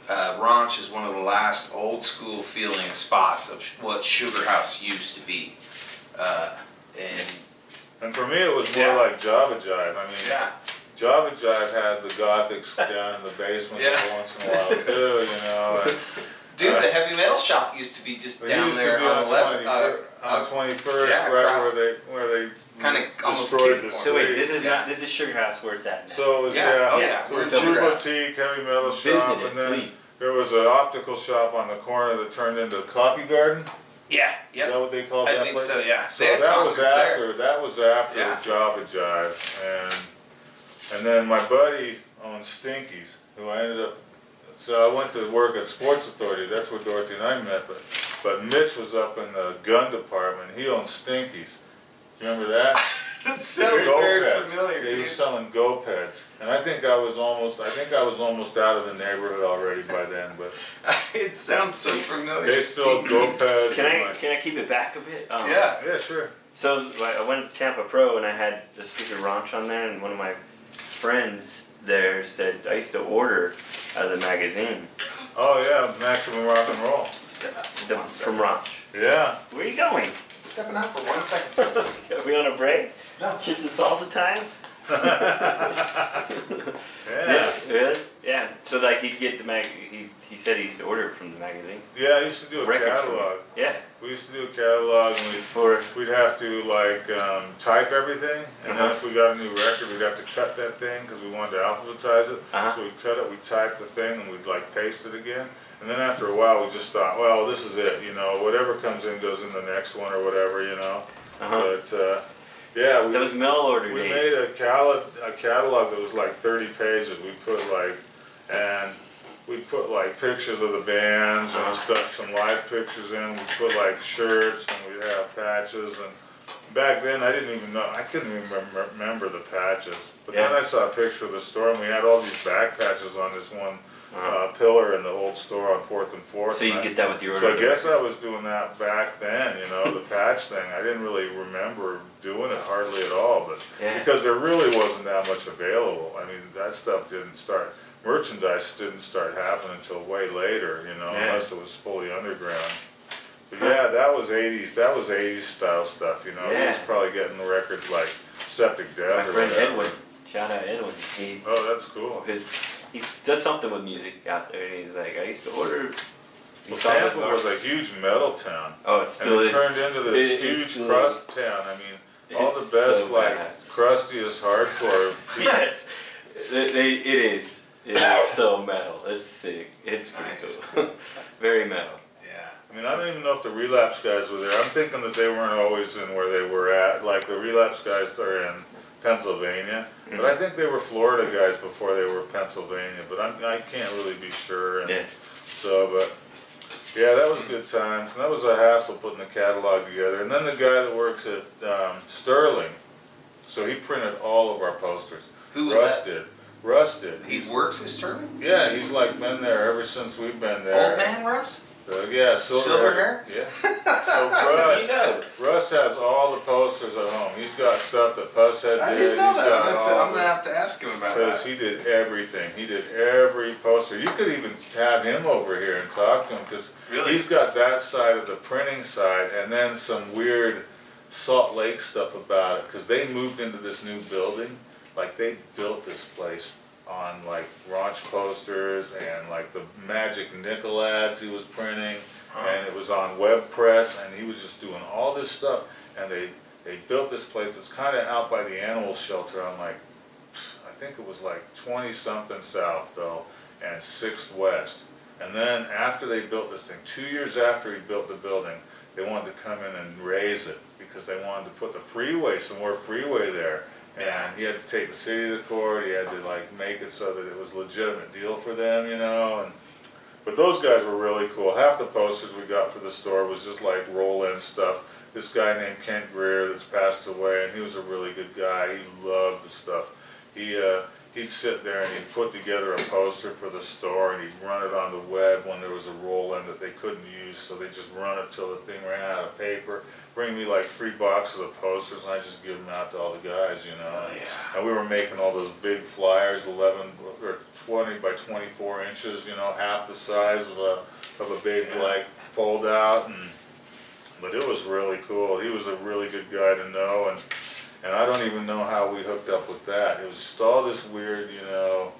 Raunch is one of the last old school feeling spots of what Sugar House used to be. And for me, it was more like Java Jive. I mean, Java Jive had the gothics down in the basement every once in a while too, you know. And, dude, the heavy metal shop used to be just down there on 11th. On 21st, right where they kind of almost destroyed the So wait, street. this is not, this is Sugar House where it's at now. So it was, so it was Shoe Boutique, heavy metal shop, Visit it, and then please. there was an optical shop on the corner that turned into Coffee Garden. Yeah, Is that what they called I that think place? so, yeah. So They had that was concerts after there. that was after Java Jive, and then my buddy owned Stinkies, who I ended up. So I went to work at Sports Authority. That's where Dorothy and I met. But Mitch was up in the gun department. He owned Stinkies. Do you remember that? That sounds very Go-Peds. familiar, He dude. was selling Go-Peds, and I think I was almost out of the neighborhood already by then. But It sounds so familiar. they still Stinkies. Go-Peds. Can I keep it back a bit? Yeah, sure. So I went to Tampa Pro and I had the sticker Raunch on there, and one of my friends there said I used to order out of the magazine. Oh yeah, Maximum Rock and Roll. Step out for The, 1 from second. Raunch. Yeah. Where are you going? Stepping out for 1 second. Are we on a break? No. Chips and salsa time? Yeah. Really? Yeah. So like he'd get the he said he used to order it from the magazine. Yeah, I used to do a Record catalog. Yeah. We used to do a catalog, and we'd have to like type everything, and then if we got a new record, we'd have to cut that thing because we wanted to alphabetize it. So we'd cut it, we'd type the thing, and we'd like paste it again. And then after a while, we just thought, well, this is it, you know, whatever comes in goes in the next one or whatever, you know. But yeah, That was mail order we days. made a catalog that was like 30 pages. We put like pictures of the bands and stuff, some live pictures in. We put like shirts, and we'd have patches. And back then, I didn't even know. I couldn't even remember the patches. But then I saw a picture of the store, and we had all these back patches on this one pillar in the old store on 4th and 4th. So you get that with your order. So I guess I was doing that back then, you know, the patch thing. I didn't really remember doing it hardly at all, but because there really wasn't that much available. I mean, that stuff didn't start. Merchandise didn't start happening until way later, you know, unless it was fully underground. But yeah, that was 80s. That was 80s style stuff, you know. He was probably getting the records like Septic Death. My or friend whatever. Edwin, shout out Edwin. Oh, that's cool. He does something with music out there, and he's like, I used to order. Well, Tampa was a huge metal town. Oh, it still and it is. turned into this huge crust town. I mean, all the best, so like, bad. crustiest hardcore. Yes, it is. It is so metal. It's sick. It's pretty cool. Very metal. Yeah. I mean, I don't even know if the Relapse guys were there. I'm thinking that they weren't always in where they were at. Like, the Relapse guys are in Pennsylvania. But I think they were Florida guys before they were Pennsylvania. But I can't really be sure. And so, but yeah, that was good times. And that was a hassle putting the catalog together. And then the guy that works at Sterling, So he printed all of our posters. Who was Russ that? did. Russ did. He works at Sterling? Yeah, he's like been there ever since we've been there. Old man Russ? So, yeah, Silver hair? Yeah. So You know. Russ has all the posters at home. He's got stuff that Puss had did. I didn't know He's that. got all I'm gonna have to ask him about because that. he did everything. He did every poster. You could even have him over here and talk to him because Really? he's got that side of the printing side and then some weird Salt Lake stuff about it because they moved into this new building. Like they built this place on like Raunch posters and like the magic nickel ads he was printing, and it was on web press, and he was just doing all this stuff. And they built this place that's kind of out by the animal shelter on like, I think it was like 20 something south though, and 6th west. And then after they built this thing, 2 years after he built the building, they wanted to come in and raise it because they wanted to put the freeway, some more freeway there. And he had to take the city to court. He had to like make it so that it was a legitimate deal for them, you know. But those guys were really cool. Half the posters we got for the store was just like roll-in stuff. This guy named Kent Greer that's passed away, and he was a really good guy. He loved the stuff. He'd sit there and he'd put together a poster for the store, and he'd run it on the web when there was a roll-in that they couldn't use, so they just run it till the thing ran out of paper. Bring me like 3 boxes of posters, and I just give them out to all the guys, you know. And we were making all those big flyers, 11 or 20 by 24 inches, you know, half the size of a big like fold out, but it was really cool. He was a really good guy to know, and I don't even know how we hooked up with that. It was just all this weird, you know,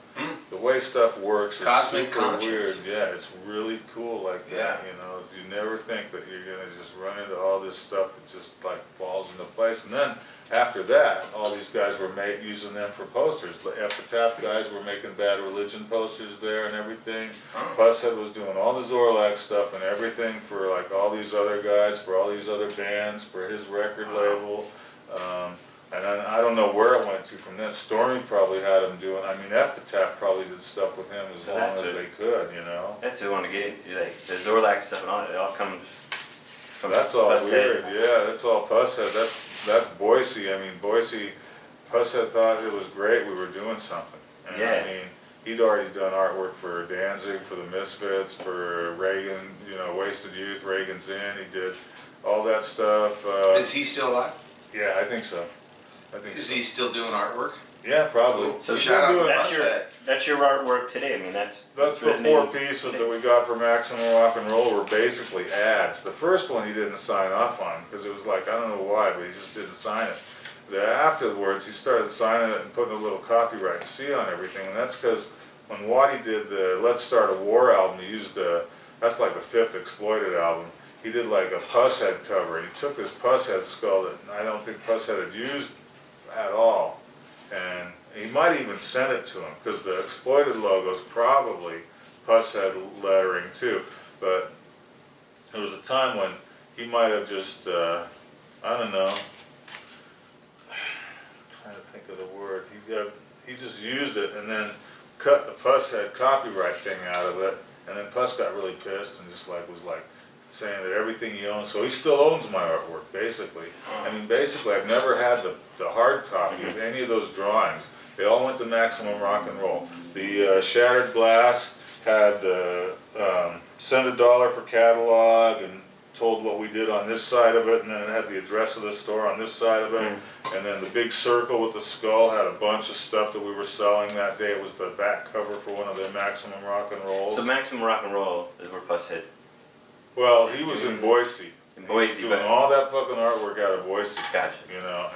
the way stuff works is Cosmic super conscience. weird. Yeah, it's really cool like that, you know. You never think that you're gonna just run into all this stuff that just like falls into place. And then after that, all these guys were using them for posters. The Epitaph guys were making Bad Religion posters there and everything. Pushead was doing all the Zorlac stuff and everything for like all these other guys, for all these other bands, for his record label. And then I don't know where it went to from then. Stormy probably had him doing, I mean, Epitaph probably did stuff with him as long as they could, you know. That's the one to get, like, the Zorlac stuff and all, it all comes from That's all Pushead. weird, yeah, that's all Pushead. That's Boise. I mean, Boise, Pushead thought it was great we were doing something. And Yeah. I mean, he'd already done artwork for Danzig, for the Misfits, for Reagan, you know, Wasted Youth, Reagan's In. He did all that stuff. Is he still alive? Yeah, I think so. Is he still doing artwork? Yeah, probably. So He's shout been out doing- to that's your, Pushead. that's your artwork today. I mean, that's the resonating 4 pieces today. that we got for Maximum Rock and Roll were basically ads. The first one he didn't sign off on because it was like, I don't know why, but he just didn't sign it. Afterwards, he started signing it and putting a little copyright C on everything, and that's because when Waddy did the Let's Start a War album, he used that's like the 5th Exploited album. He did like a Pushead cover, and he took this Pushead skull that I don't think Pushead had used at all, and he might even send it to him because the Exploited logo's probably Pushead lettering too. But there was a time when he might have just I don't know, trying to think of the word. He just used it and then cut the Pushead copyright thing out of it, and then Puss got really pissed and just like was like saying that everything he owns, so he still owns my artwork basically. I mean, basically I've never had the hard copy of any of those drawings. They all went to Maximum Rock and Roll. The Shattered Glass had send $1 for catalog and told what we did on this side of it, and then it had the address of the store on this side of it. And then the big circle with the skull had a bunch of stuff that we were selling that day. It was the back cover for one of the Maximum Rock and Rolls. So Maximum Rock and Roll is where Pushead. Well, he was in Boise. In Boise, he was doing all that fucking artwork out of Boise. Gotcha. You know,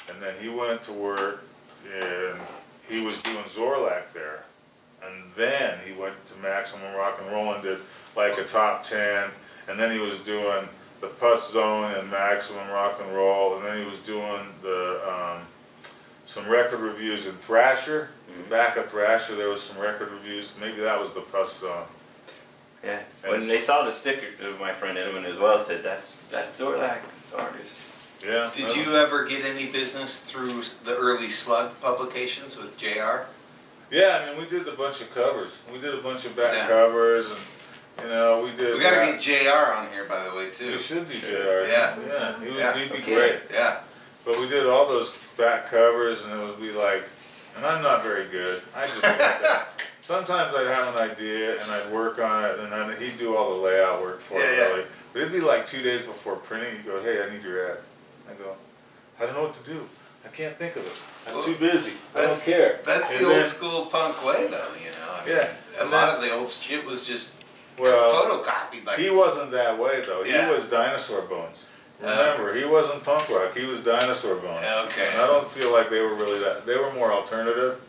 and then he went to work, and he was doing Zorlac there. And then he went to Maximum Rock and Roll and did like a top 10, and then he was doing the Puss Zone and Maximum Rock and Roll, and then he was doing the some record reviews in Thrasher. Back of Thrasher, there was some record reviews. Maybe that was the Puss Zone. Yeah. When they saw the sticker, my friend Edwin as well said, that's Zorlac, this artist. Yeah. Did you ever get any business through the early Slug publications with JR? Yeah, I mean, we did a bunch of covers. We did a bunch of back Yeah. covers, and you know, we did. We gotta get JR on here, by the way, too. We should be JR. Yeah. Yeah, Yeah. he'd be Okay. great. Yeah. But we did all those back covers, and it would be like, and I'm not very good. I just like that. Sometimes I'd have an idea and I'd work on it, and then he'd do all the layout work for it. Really. But it'd be like 2 days before printing. You go, hey, I need your ad. I go, I don't know what to do. I can't think of it. I'm too busy. I don't care. That's the old school punk way, though. You know. I mean, a lot of the old shit was just photocopied. Like he wasn't that way though. Yeah. He was Dinosaur Bones. Remember, he wasn't punk rock. He was Dinosaur Bones. Okay. And I don't feel like they were really that. They were more alternative,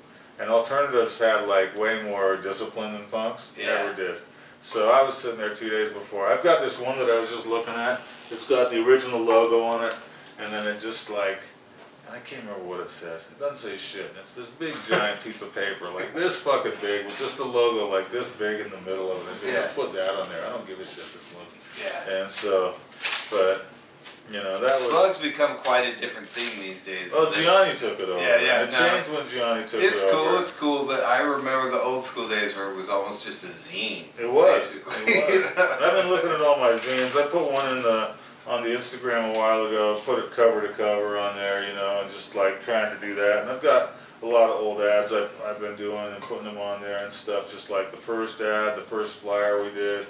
and alternatives had like way more discipline than punks ever did. So I was sitting there 2 days before. I've got this one that I was just looking at. It's got the original logo on it, and then it just like, I can't remember what it says. It doesn't say shit. It's this big giant piece of paper, like this fucking big, with just the logo like this big in the middle of it. I said, just put that on there. I don't give a shit, this logo. Yeah. And so, but, you know, that was... Slugs become quite a different thing these days. Oh, Gianni took it over. Yeah. It changed when Gianni took it over. It's cool, but I remember the old school days where it was almost just a zine. It was. It was. And I've been looking at all my zines. I put one in on the Instagram a while ago, put it cover to cover on there, you know, and just like trying to do that. And I've got a lot of old ads I've been doing and putting them on there and stuff, just like the first ad, the first flyer we did.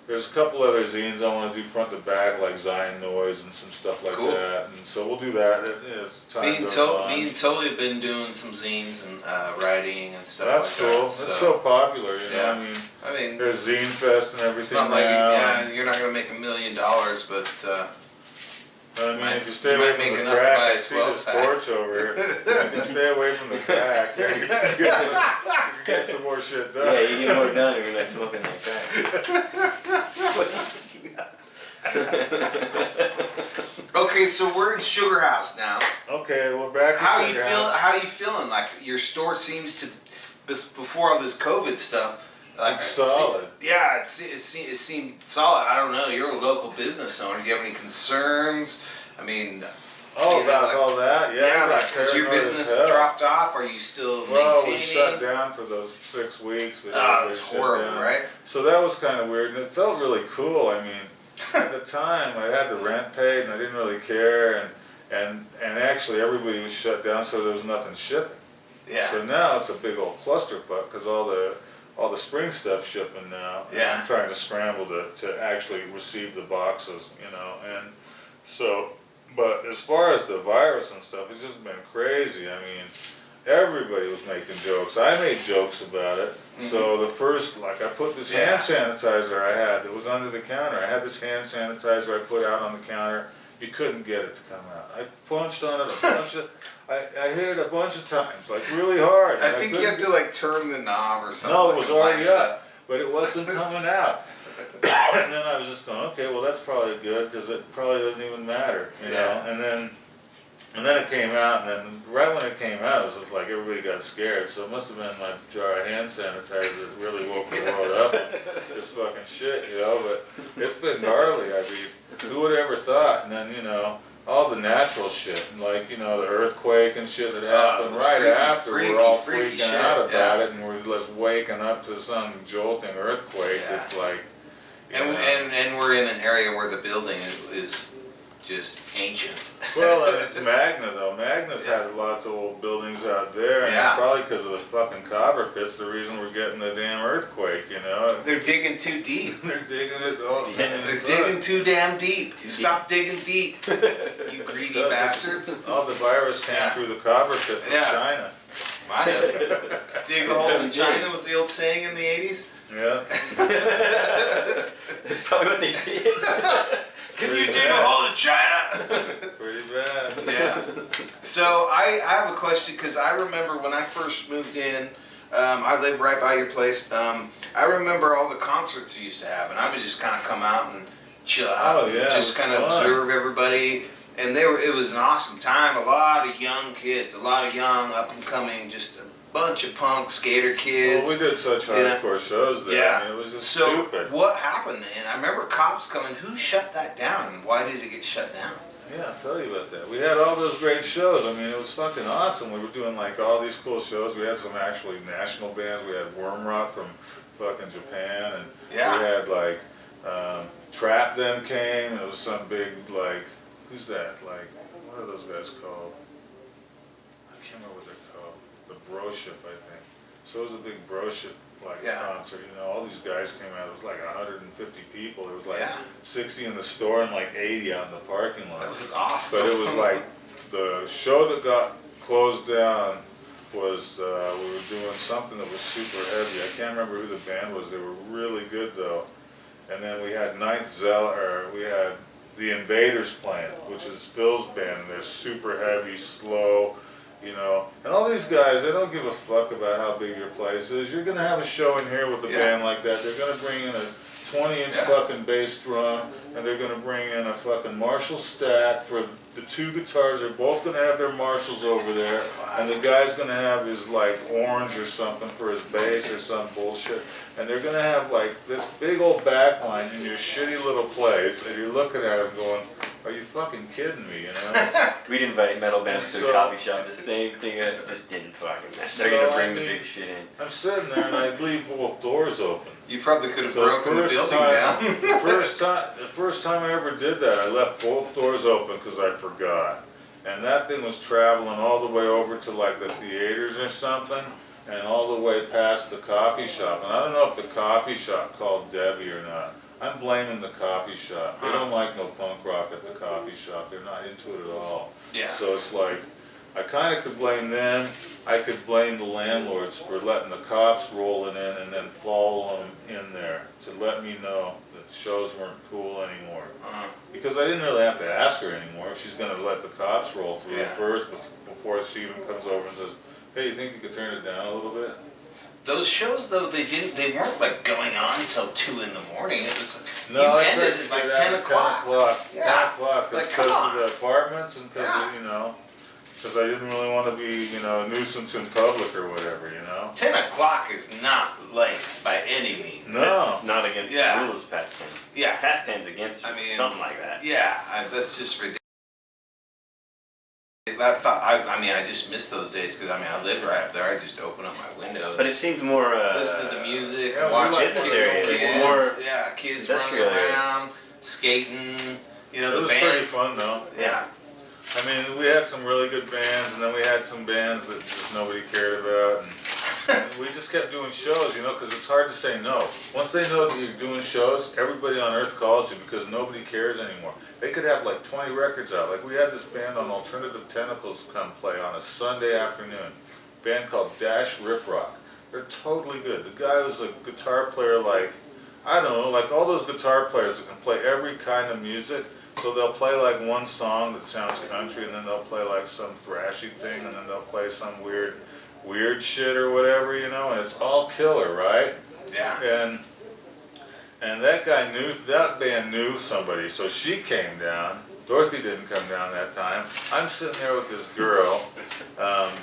There's a couple other zines I want to do front to back, like Zion Noise and some stuff like that. And so we'll do that as time goes on. Me and Tully have been doing some zines and writing and stuff That's like cool. that. That's so popular, you know. I mean, there's Zine Fest and everything it's not like now. you're not going to make $1 million, but I mean, if you stay away from the crack, I see this torch over here. You can stay away from the crack. You can get some more shit done. Yeah, you get more done if you're not smoking that crack. Okay, so we're in Sugar House now. Okay, we're back to How Sugar House. How you feeling? Like your store seems to, before all this COVID stuff, like it's solid. It seemed solid. I don't know. You're a local business owner. Do you have any concerns? I mean, about all that? Yeah, has your business dropped off? Are you still Well, maintaining? we shut down for those 6 weeks. It was horrible, right? So that was kind of weird, and it felt really cool. I mean, at the time, I had the rent paid, and I didn't really care, and actually everybody was shut down, so there was nothing shipping. Yeah. So now it's a big old clusterfuck because all the spring stuff shipping now. And I'm trying to scramble to actually receive the boxes, you know, and so. But as far as the virus and stuff, it's just been crazy. I mean, everybody was making jokes. I made jokes about it. So the first, like, I put this hand sanitizer I had that was under the counter. I had this hand sanitizer I put out on the counter. You couldn't get it to come out. I punched on it a bunch of, I hit it a bunch of times, like really hard. I think you have to like turn the knob or something. No, it was already up, but it wasn't coming out. And then I was just going, okay, well that's probably good because it probably doesn't even matter, you know. And then it came out, and then right when it came out, it was just like everybody got scared. So it must have been my jar of hand sanitizer that really woke the world up. This fucking shit, you know. But it's been gnarly. I mean, who would have ever thought? And then, you know, all the natural shit, like, you know, the earthquake and shit that happened right after. We're all freaking out about it, and we're just waking up to some jolting earthquake. It's like, and we're in an area where the building is just ancient. Well, and it's Magna though. Magna's had lots of old buildings out there, and it's probably because of the fucking cobber pits the reason we're getting the damn earthquake, you know? They're digging too deep. They're digging it all the time. They're digging too damn deep. Stop digging deep, you greedy bastards. All the virus came through the cobber pit from China. I know. Dig a hole in China was the old saying in the 80s? Yeah. That's probably what they did. Can you dig a hole in China? Pretty bad. Yeah. So I have a question because I remember when I first moved in, I lived right by your place. I remember all the concerts you used to have, and I would just kind of come out and chill out, just kind of observe everybody. And it was an awesome time. A lot of young kids, a lot of young up and coming, just a bunch of punk skater kids. Well, we did such hardcore shows there. Yeah. I mean, it was just stupid. What happened? And I remember cops coming. Who shut that down? And why did it get shut down? Yeah, I'll tell you about that. We had all those great shows. I mean, it was fucking awesome. We were doing like all these cool shows. We had some actually national bands. We had Wormrot from fucking Japan, and we had like Trap Them came. And it was some big like who's that? Like, what are those guys called? I can't remember what they're called. The Broship, I think. So it was a big Broship like concert. You know, all these guys came out. It was like 150 people. There was like 60 in the store and like 80 out in the parking lot. That was awesome. But it was like the show that got closed down was we were doing something that was super heavy. I can't remember who the band was. They were really good though. And then we had we had the Invaders playing, which is Phil's band, and they're super heavy, slow, you know. And all these guys, they don't give a fuck about how big your place is. You're gonna have a show in here with a band like that. They're gonna bring in a 20-inch fucking bass drum, and they're gonna bring in a fucking Marshall stack for the two guitars. They're both gonna have their Marshalls over there, and the guy's gonna have his like orange or something for his bass or some bullshit. And they're gonna have like this big old backline in your shitty little place, and you're looking at them going, "Are you fucking kidding me?" You know? We'd invite metal bands to the coffee shop. The same thing. It just didn't fucking matter. They're gonna bring the big shit in. I'm sitting there and I'd leave both doors open. You probably could have broken the building down. The first time I ever did that, I left both doors open because I forgot. And that thing was traveling all the way over to like the theaters or something, and all the way past the coffee shop. And I don't know if the coffee shop called Debbie or not. I'm blaming the coffee shop. They don't like no punk rock at the coffee shop. They're not into it at all. Yeah. So it's like, I kind of could blame them. I could blame the landlords for letting the cops rolling in and then follow them in there to let me know that shows weren't cool anymore. Because I didn't really have to ask her anymore if she's going to let the cops roll through it first before she even comes over and says, "Hey, you think you could turn it down a little bit?" Those shows though, they weren't like going on until 2 in the morning. It was No, you I ended tried to at like get 10 out at o'clock. 10 o'clock Like, because come on. of the apartments and because of, you know, because I didn't really want to be, you know, a nuisance in public or whatever, you know. 10 o'clock is not late by any means. No. It's not against Yeah. the rules, past 10. Yeah. Past 10's against I mean, something like that. Yeah, that's just ridiculous. I just miss those days because I live right up there. I just open up my window. But it seemed more listen to the music, yeah, watch we business like area, kids, more kids running industrial area. around, skating. You know, It the was pretty bands. fun though. Yeah, I mean, we had some really good bands, and then we had some bands that just nobody cared about, and we just kept doing shows, you know, because it's hard to say no. Once they know that you're doing shows, everybody on earth calls you because nobody cares anymore. They could have like 20 records out. Like we had this band on Alternative Tentacles come play on a Sunday afternoon. A band called Dash Rip Rock. They're totally good. The guy was a guitar player like, I don't know, like all those guitar players that can play every kind of music. So they'll play like one song that sounds country, and then they'll play like some thrashy thing, and then they'll play some weird shit or whatever, you know, and it's all killer, right? yeah. And that guy that band knew somebody, so she came down. Dorothy didn't come down that time. I'm sitting there with this girl,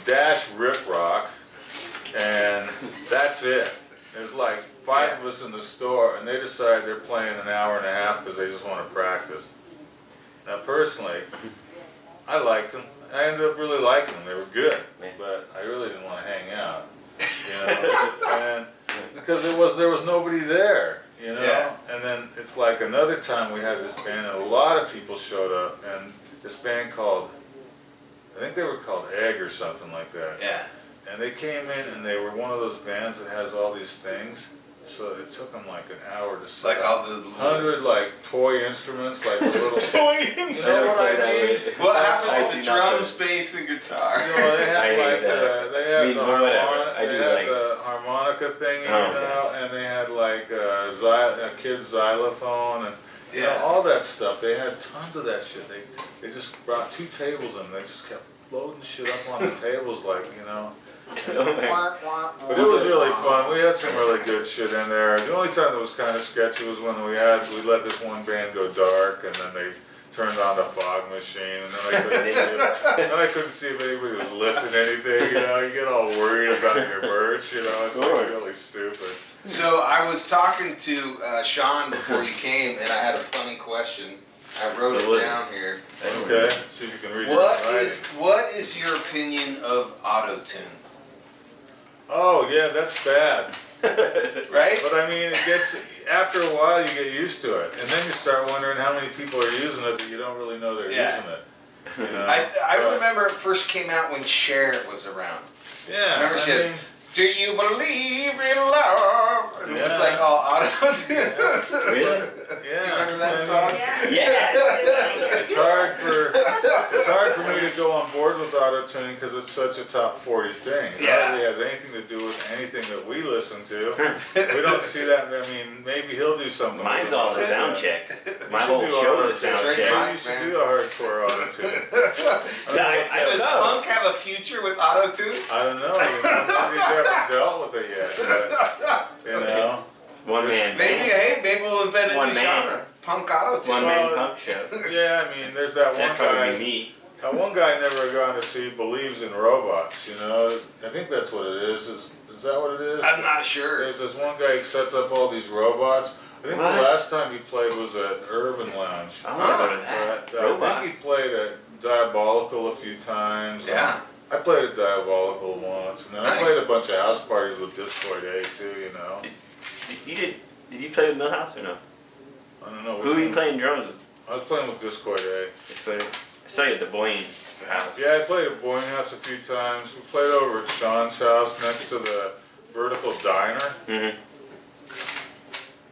Dash Rip Rock, and that's it. There's like 5 of us in the store, and they decide they're playing an hour and a half because they just want to practice. Now, personally, I liked them. I ended up really liking them. They were good, but I really didn't want to hang out, you know, and because there was nobody there, you know. Yeah. And then it's like another time we had this band, and a lot of people showed up, and this band called, I think they were called Egg or something like that. Yeah. And they came in, and they were one of those bands that has all these things. So it took them like an hour to set Like up. all the 100 like toy instruments, like a little. toy You know what I mean? What I happened do with the not drums, bass, and guitar? You know, they I had hate like that. they had I mean, the whatever. I do like- the harmonica thing, you Oh, know, and they had like a kid's xylophone and you know, Yeah. all that stuff. They had tons of that shit. They just brought 2 tables and they just kept loading shit up on the tables, like, you know. But it was really fun. We had some really good shit in there. The only time that was kind of sketchy was when we let this one band go dark, and then they turned on the fog machine, and then I couldn't see if anybody was lifting anything. You know, you get all worried about your merch. You know, it's like really stupid. So I was talking to Sean before you came, and I had a funny question. I wrote it down here. Okay, see if you can read it. What is your opinion of auto-tune? Oh yeah, that's bad. Right? But I mean, it gets, after a while you get used to it. And then you start wondering how many people are using it that you don't really know they're Yeah. using it. You know? I But, remember it first came out when Cher was around. yeah, Remember she I had, mean, do you believe in love? And it was Yeah. like all auto. Really? yeah. You remember that I mean, song? Yeah. It's hard for me to go on board with auto tuning because it's such a top 40 thing. It Yeah. hardly has anything to do with anything that we listen to. We don't see that. I mean, maybe he'll do something. Mine's with all the it. sound check. My should whole do show auto- is sound straight check. line. Maybe you should do a hardcore auto tune. I don't Does know. punk have a future with auto tune? I don't know. Nobody's ever dealt with it yet. But, you know. One man. Maybe, band. maybe we'll invent a One new man. genre. Punk auto tune. One man punk show. Yeah, I mean, there's that one That'd probably guy. be me. That one guy never got to see believes in robots. You know. I think that's what it is. Is that what it is? I'm not sure. There's this one guy who sets up all these robots. I think What? the last time he played was at Urban Lounge. I want to go to that. But, I think Robots. he played at Diabolical a few times. Yeah. I played at Diabolical once, and then I Nice. played a bunch of house parties with Discord A too. You know. Did you play with Millhouse or no? I don't know. Who were you playing drums with? I was playing with Discord A. I saw you at the Boyne house. Yeah, I played at Boyne House a few times. We played over at Sean's house next to the Vertical Diner. Mm-hmm.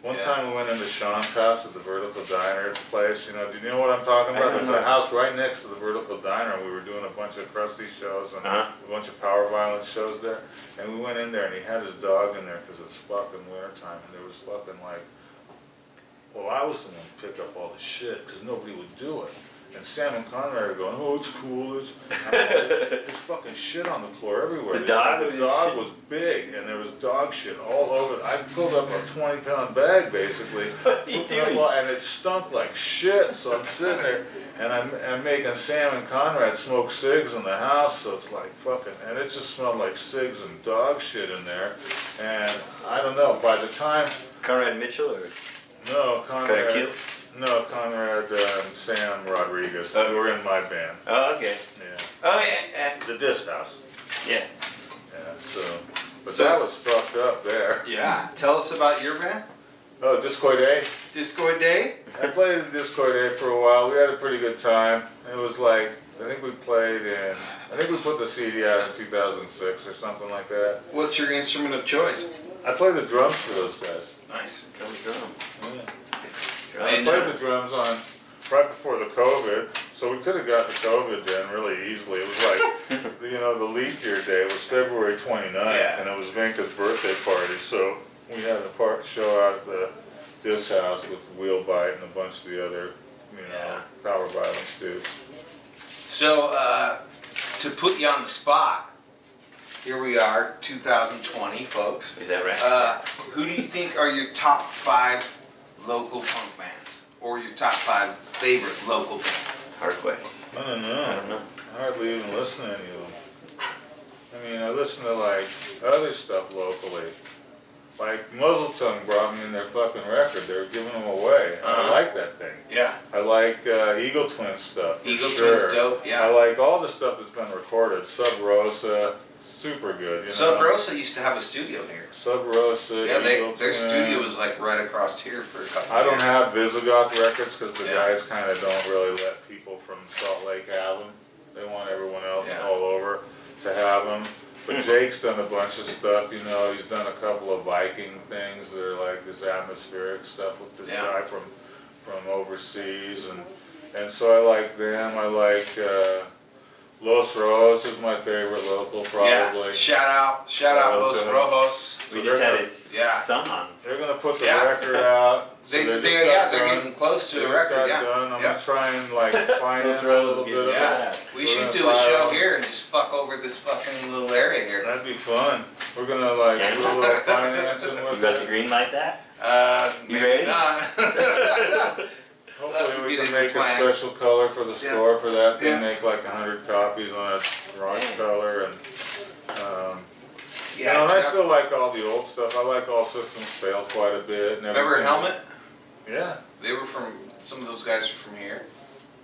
One Yeah. time we went into Sean's house at the Vertical Diner place. You know, do you know what I'm talking I about? don't There's know. a house right next to the Vertical Diner. We were doing a bunch of Krusty shows and Uh-huh. a bunch of Power Violence shows there. And we went in there and he had his dog in there because it was fucking wintertime and there was fucking like, well, I was the one to pick up all the shit because nobody would do it. And Sam and Conrad are going, oh, it's cool. There's fucking shit on the floor everywhere. The dog The was dog shit. was big, and there was dog shit all over it. I pulled up a 20-pound bag, basically. What are you Put it up doing? all- And it stunk like shit, so I'm sitting there, and I'm making Sam and Conrad smoke cigs in the house, so it's like fucking, and it just smelled like cigs and dog shit in there. And I don't know, by the time, Conrad Mitchell or no, Conrad Conrad, Kill? no, Conrad and Sam Rodriguez, Oh. who were in my band. Oh, okay. Yeah. Oh, yeah. The Disc House. Yeah. Yeah, so, but So- that was fucked up there. Yeah. Tell us about your band. Oh, Discord A? Disco Day. I played in Discord A for a while. We had a pretty good time. It was like, I think we put the CD out in 2006 or something like that. What's your instrument of choice? I played the drums for those guys. Nice. Drum. I And, played the drums on right before the COVID, so we could have got the COVID in really easily. It was like, you know, the leap year day was February 29th, Yeah. and it was Vinka's birthday party, so we had a show out at this house with Wheelbite and a bunch of the other, you know, Yeah. Power Violence dudes. So, to put you on the spot, here we are, 2020, folks. Is that right? Who do you think are your top 5 local punk bands? Or your top 5 favorite local bands? Hard question. I don't I know. don't know. I hardly even listen to any of them. I mean, I listen to like other stuff locally. Like Muzzle Tongue brought me in their fucking record. They were giving them away. I Uh-huh. like that thing. Yeah. I like Eagle Twin stuff. For Eagle sure. Twins dope, yeah. I like all the stuff that's been recorded. Sub Rosa, super good. You Sub know? Rosa used to have a studio here. Sub Rosa. Yeah, Eagle their Twin. studio was like right across here for a couple I of don't years. have Visigoth records because the Yeah. guys kind of don't really let people from Salt Lake have them. They want everyone else Yeah. all over to have them. But Jake's done a bunch of stuff, you know, he's done a couple of Viking things that are like this atmospheric stuff with this Yeah. guy from overseas, and so I like them. I like Los Rojos is my favorite local probably. Yeah. Shout out Los Those, Rojos. We So just they're had gonna- his Yeah. son on. They're gonna put the Yeah. record out. So They're just got done. getting close to They the just record, got yeah. done. I'm Yeah. gonna try and like finance a Roses little get- bit of Yeah. it. We We're should gonna do a buy show them. here and just fuck over this fucking little area here. That'd be fun. We're gonna like do a little financing You with got the it. green light that? Maybe ready? not. Hopefully we Get can into make a plans. special color for the Yeah. store for that. They Yeah. make like 100 copies on a Raunch Yeah. color, and you Yeah, know, and I it's- still like all the old stuff. I like All Systems Fail quite a bit. And Remember everything. Helmet? Yeah, They were some of those guys were from here.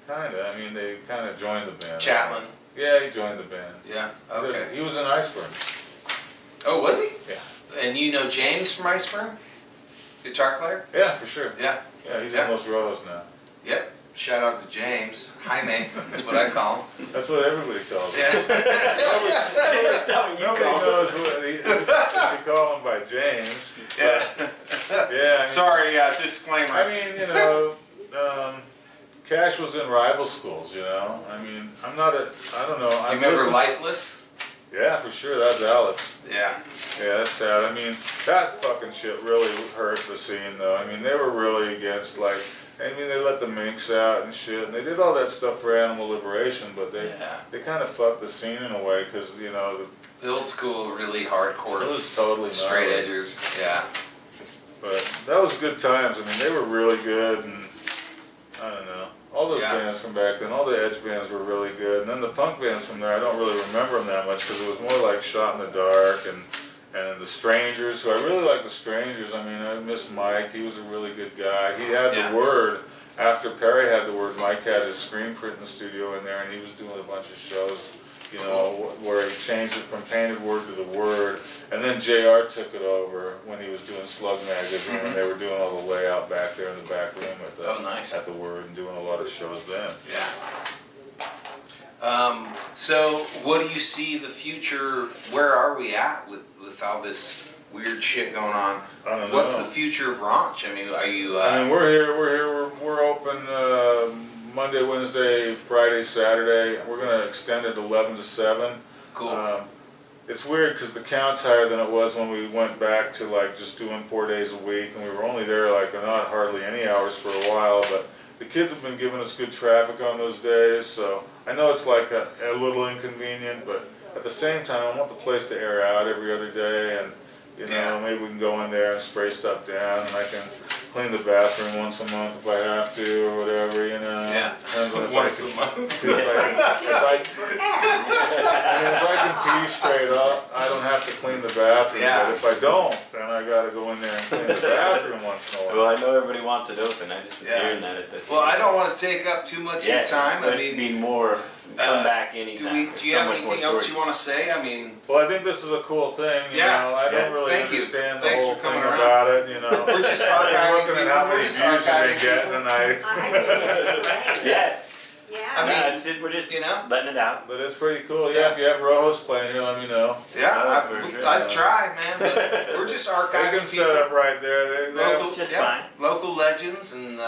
kinda. I mean, they kinda joined the band. Chapman. Yeah, he joined the band. Yeah. Okay. He was in Iceberg. Oh, was he? Yeah. And you know James from Iceburn? Guitar player? Yeah, for sure. Yeah. Yeah, he's Yeah. in Los Rojos now. Yep. Shout out to James. Jaime, that's what I call him. That's what everybody calls him. Yeah. That's not what you Nobody call it. knows what they call him by James. Yeah. Yeah. I mean, Sorry, disclaimer. I mean, you know, Cash was in rival schools, you know. I mean, I don't know. Do you remember Lifeless? Yeah, for sure. That's Alex. Yeah. Yeah, that's sad. I mean, that fucking shit really hurt the scene, though. I mean, they were really against, like, I mean, they let the minks out and shit, and they did all that stuff for animal liberation, but they kind of fucked the scene in a way, because, you know, The old school, really hardcore, it was totally straight gnarly. edgers. Yeah. But that was good times. I mean, they were really good, and I don't know. All those Yeah. bands from back then, all the edge bands were really good. And then the punk bands from there, I don't really remember them that much because it was more like Shot in the Dark and the Strangers, who I really like the Strangers. I mean, I miss Mike. He was a really good guy. He had Yeah. the Word. After Perry had the Word, Mike had his screen print in the studio in there, and he was doing a bunch of shows, you know, where he changed it from Painted Word to the Word. And then JR took it over when he was doing Slug Magazine, and they were doing all the layout back there in the back room at the, nice. at the Word and doing a lot of shows then. Yeah. So what do you see the future, where are we at with all this weird shit going on? I don't know. What's the future of Raunch? I mean, are you, I mean, we're here, we're open Monday, Wednesday, Friday, Saturday. We're gonna extend it 11 to 7. cool. It's weird because the count's higher than it was when we went back to like just doing 4 days a week, and we were only there like not hardly any hours for a while, but the kids have been giving us good traffic on those days, so I know it's like a little inconvenient, but at the same time I want the place to air out every other day, and you know, maybe we can go in there and spray stuff down, and I can clean the bathroom once a month if I have to, or whatever, you know. Yeah. Depends on if Once I a can- month. if I can pee straight up, I don't have to clean the bathroom. Yeah. But if I don't, then I gotta go in there and clean the bathroom once in a Well, while. I know everybody wants it open. I just was Yeah. hearing that at this. Well, I don't want to take up too much of your time. I Let's mean, be more. Come back do anytime. you have anything else you want to say? I mean, Well, I think this is a cool thing. You know, I don't really Thank you. understand the Thanks whole for thing coming around. about it. You know, we're just I'm archiving looking at how people. We're many just views you've archiving been getting, and I think that's great. Yeah. Yeah. I mean, We're just you know? letting it out. but it's pretty cool. Yeah, if you have Rojos playing here, let me know. Yeah, for sure. I've tried, man. But we're just They archiving can set up right there. They local, It's just yeah, fine. local legends. And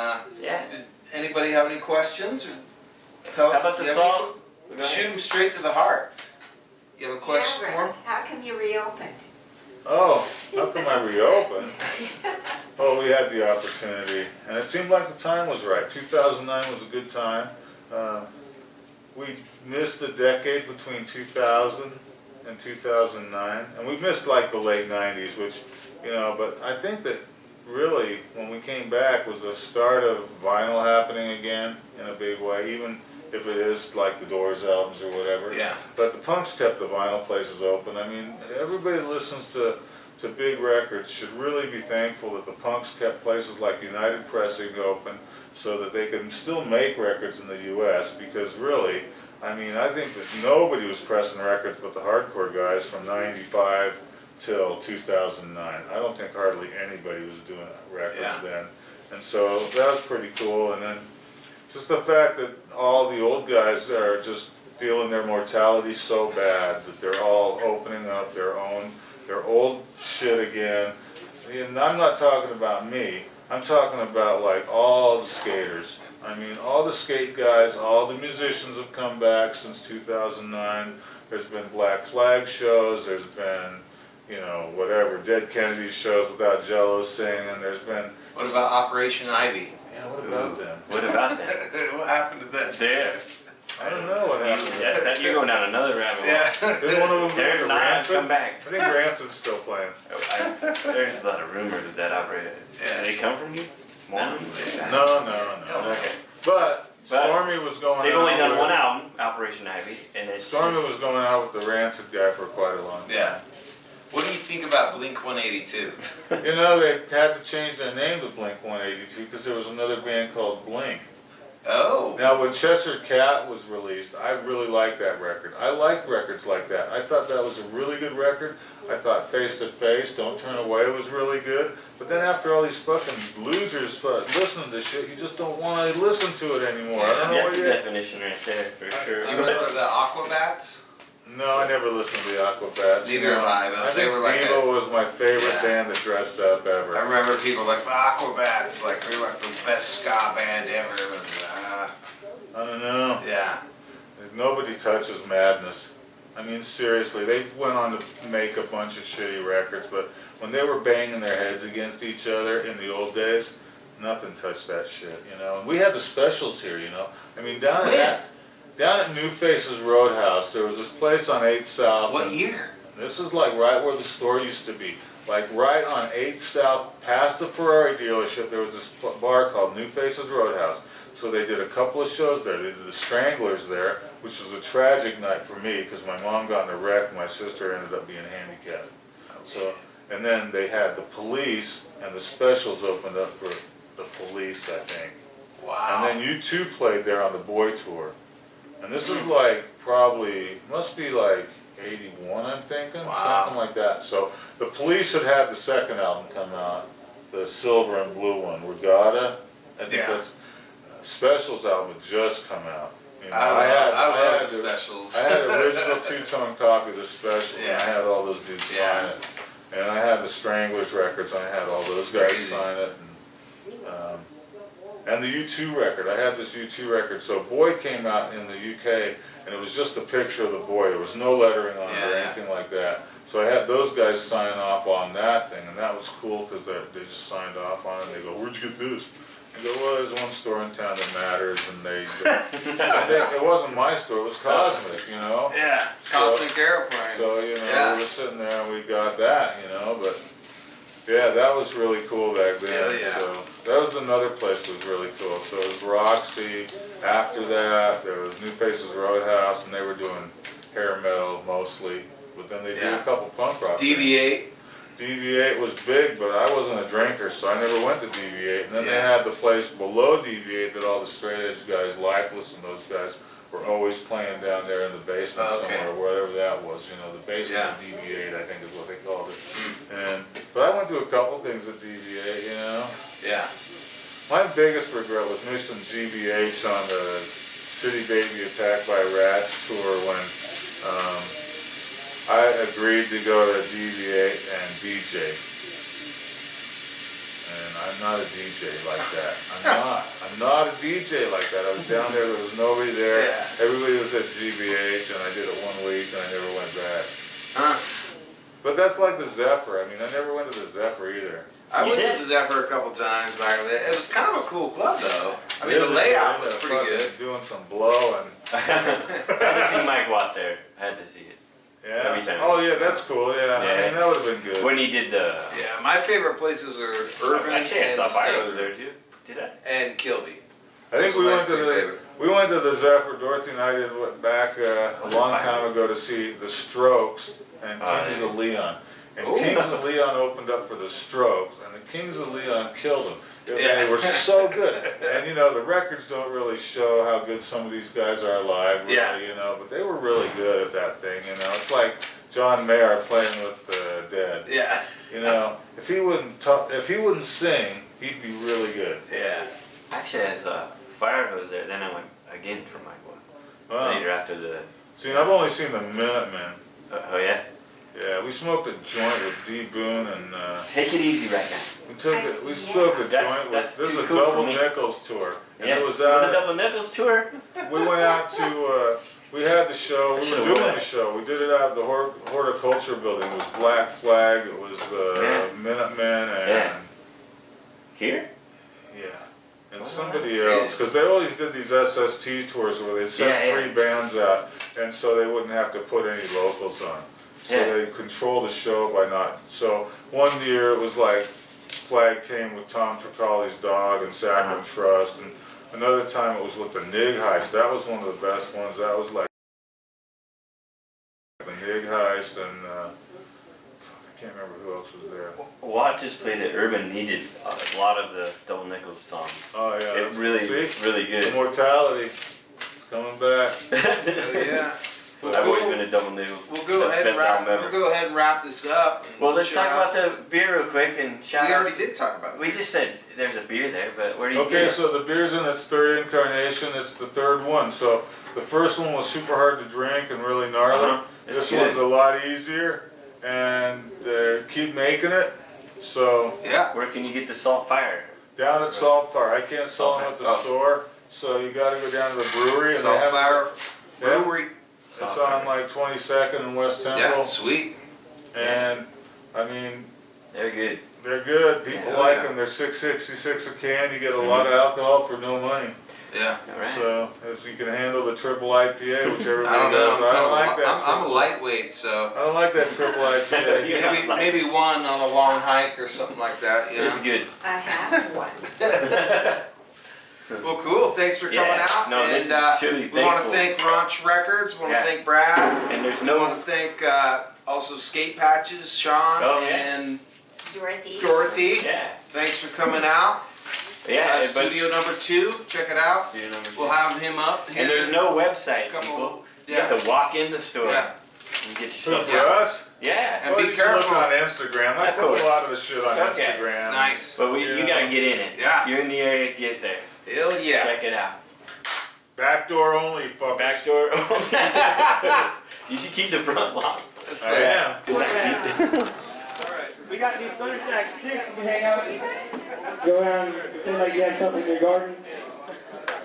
Yeah. does anybody have any questions? Or tell How about do the you have any salt? que- Shoot them straight to the heart. You have a question for them? How come you reopened? Oh, how come I reopened? Well, we had the opportunity, and it seemed like the time was right. 2009 was a good time. We missed the decade between 2000 and 2009, and we missed like the late 90s, which, you know, but I think that really when we came back was the start of vinyl happening again in a big way, even if it is like the Doors albums or whatever. Yeah. But the punks kept the vinyl places open. I mean, everybody that listens to big records should really be thankful that the punks kept places like United Pressing open so that they can still make records in the U.S. because really, I mean, I think that nobody was pressing records but the hardcore guys from 95 till 2009. I don't think hardly anybody was doing records then. And so that was pretty cool. And then just the fact that all the old guys are just feeling their mortality so bad that they're all opening up their old shit again. And I'm not talking about me. I'm talking about like all the skaters. I mean, all the skate guys, all the musicians have come back since 2009. There's been Black Flag shows. There's been, you know, whatever, Dead Kennedys shows without Jello singing. There's been. What about Operation Ivy? Yeah, what about them? What about that? What happened to that? There. I don't know what happened. You're going down another rabbit hole. Yeah. Did one of them They're go to not Rancid? come back. I think Rancid's still playing. There's a lot of rumors of that operator. Yeah. Do they come from you? No. No. Okay. But Stormy was going They've out only done with, one album, Operation Ivy, and it's Stormy just- was going out with the Rancid guy for quite a long time. Yeah. What do you think about Blink 182? You know, they had to change their name to Blink 182 because there was another band called Blink. Oh. Now, when Cheshire Cat was released, I really liked that record. I liked records like that. I thought that was a really good record. I thought Face to Face, Don't Turn Away was really good. But then after all these fucking losers listen to this shit, you just don't want to listen to it anymore. I don't know That's what the you... definition right there, for sure. Do you remember the Aquabats? No, I never listened to the Aquabats. Neither have I, but I they think were like Devo was my favorite Yeah. band that dressed up ever. I remember people like the Aquabats, like they were like the best ska band ever. I don't know. Yeah. Nobody touches Madness. I mean, seriously, they went on to make a bunch of shitty records, but when they were banging their heads against each other in the old days, nothing touched that shit, you know. And we had the specials here, you know. I mean, down at New Faces Roadhouse, there was this place on 8th South. What year? This is like right where the store used to be. Like right on 8th South, past the Ferrari dealership, there was this bar called New Faces Roadhouse. So they did a couple of shows there. They did the Stranglers there, which was a tragic night for me because my mom got in a wreck and my sister ended up being handicapped. So, and then they had the Police and the Specials opened up for the Police, I think. Wow. And then U2 played there on the Boy Tour. And this is like probably, must be like 81, I'm thinking, Wow. something like that. So the Police had the second album come out, the silver and blue one, Regatta. I think Yeah. that's Specials album had just come out. You know, I love the the- specials. I had the original two-tone copy of the Specials, and I Yeah. had all those dudes Yeah. sign it. And I had the Stranglers records, and I had all those guys Crazy. sign it. And the U2 record, I had this U2 record. So Boy came out in the UK, and it was just a picture of the boy. There was no lettering on it or Yeah. anything like that. So I had those guys sign off on that thing, and that was cool because they just signed off on it. And they go, "Where'd you get this?" I go, "Well, there's one store in town that matters," and it wasn't my store, it was Cosmic, you know? Yeah. Cosmic Airplane. So, you know, Yeah. we were sitting there and we got that, you know, but yeah, that was really cool back then. Yeah. So that was another place that was really cool. So it was Roxy, after that, there was New Faces Roadhouse, and they were doing hair metal mostly, but then they did Yeah. a couple punk rock things. DV8. DV8 was big, but I wasn't a drinker, so I never went to DV8. And then they Yeah. had the place below DV8 that all the straight edge guys, Lifeless and those guys, were always playing down there in the basement Okay. somewhere, wherever that was. You know, the basement of DV8, I think is what they called it. But I went to a couple things at DV8, you know. Yeah. My biggest regret was missing GBH on the City Baby Attacked by Rats tour when I agreed to go to DV8 and DJ. And I'm not a DJ like that. I'm not a DJ like that. I was down there was nobody there. Yeah. Everybody was at GBH, and I did it 1 week, and I never went back. Huh. But that's like the Zephyr. I mean, I never went to the Zephyr either. I You went did? to the Zephyr a couple times back then. It was kind of a cool club though. I mean, the Really, layout I was ended up pretty fucking good. Doing some blow and I had to see Mike Watt there. I had to see it. yeah. Every time. Oh yeah, that's cool. Yeah, I Yeah. mean that would have been good. When he did the... Yeah, my favorite places are Irvin Actually, I and saw Fire was Skate there too. Did I? and Kilby. I think we Those are my went to three the favorite. we went to the Zephyr. Dorothy and I did back a long time ago to see the Strokes and Oh, Kings yeah. of Leon. And Ooh. Kings of Leon opened up for the Strokes, and the Kings of Leon killed them. Yeah. They were so good, and you know the records don't really show how good some of these guys are live, really, Yeah. you know. But they were really good at that thing, you know. It's like John Mayer playing with the Dead. Yeah. You know, if he wouldn't sing, he'd be really good. Yeah. Actually, I saw Fire Hose there. Then I went again for Mike Watt. Wow. Later after the... See, and I've only seen the Minutemen. oh yeah? Yeah, we smoked a joint with D. Boone and Take it easy right now. we smoked a That's- joint with that's this is too a cool for double me. Nickels tour. And Yeah. it was a out Double Nickels tour? we went out to we had the show, we were Should've doing went. the show. We did it out at the horticulture building. It was Black Flag, it was Yeah. Minutemen and Yeah. Here? yeah. And Oh, somebody that's else, crazy. because they always did these SST tours where they'd send Yeah, yeah. 3 bands out, and so they wouldn't have to put any locals on. So Yeah. they control the show by not. So one year it was like Flag came with Tom Tricoli's Dog and Saccharin Trust, and another time it was with the Nig Heist. That was one of the best ones. That was like the Nig Heist and fuck, I can't remember who else was there. Watt just played at Urban. He did a lot of the Double Nickels songs. Oh yeah. It really, See? really good. Immortality. It's coming back. Yeah. I've always been a Double Nickels. We'll go That's ahead the and best album wrap. ever. We'll go ahead and wrap this up. Well, let's Shout talk out. about the beer real quick and shout We out. already did talk about it. We just said there's a beer there, but where do you Okay, get it? so the beer's in its third incarnation. It's the third one. So the first one was super hard to drink and really gnarly. Uh-huh. It's This good. one's a lot easier, and keep making it. So Yeah. Where can you get the Salt Fire? down at Saltfire, I can't sell them at the Oh. store. So you got to go down to the brewery, and they have Saltfire Yeah. Brewery. It's on like 22nd and West Yeah. Temple, Sweet. and I mean They're good. they're good. People Yeah. like Yeah. them. They're $6.66 a can. You get a lot of alcohol for no money. Yeah. All right. So if you can handle the triple IPA, which I everybody don't know. does, I don't like that. I'm a triple- lightweight, so I don't like that triple IPA. You don't like maybe one on a long hike or something like that. You It's know? good. I have one. Well, cool. Thanks for coming Yeah. out. No, this and is truly we want to thankful. thank Raunch Records. We want to Yeah. thank Brad. And there's We want no. to thank also Skate Patches, Sean, Oh, yeah. and Dorothy. Dorothy. Yeah. Thanks for coming out. Yeah. but Studio number 2. Check it out. Studio number We'll 2. have him up. And there's no website, Couple- people. You yeah. have to walk in the store Yeah. and get For yourself. Yeah. us? Yeah. And Well, be you can look careful. on Instagram. I Of put course. a lot of the shit on Okay. Instagram. Nice. But you Yeah. gotta get in it. Yeah. You're in the area, get there. Hell yeah. Check it out. Backdoor only, fuckers. Back door only. You should keep the front locked. That's I it. am. Good luck, Keith. We got these thunderstack sticks you can hang out. Go around and pretend like you have something in your garden.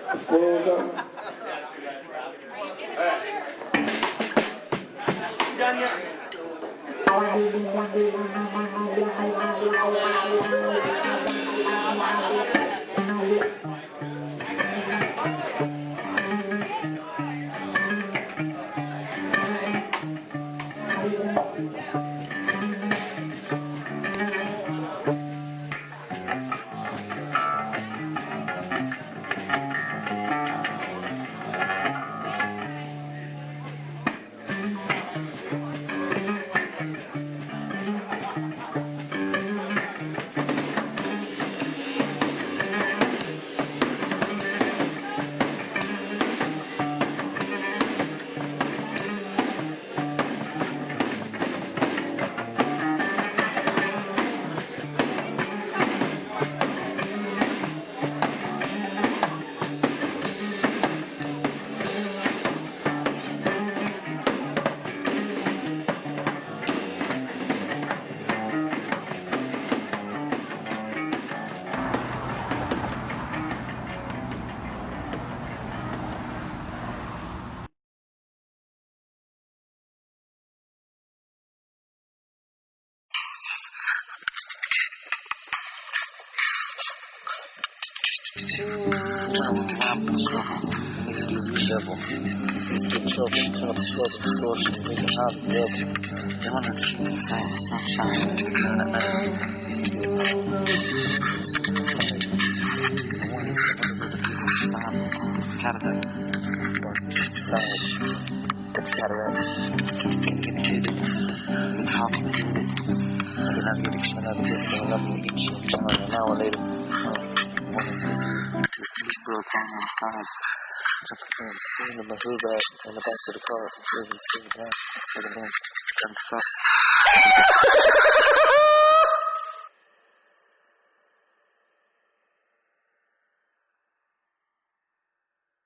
A squirrel or something. Alright. You done yet? In the hood bag in the back of the car, it's really down. It's for the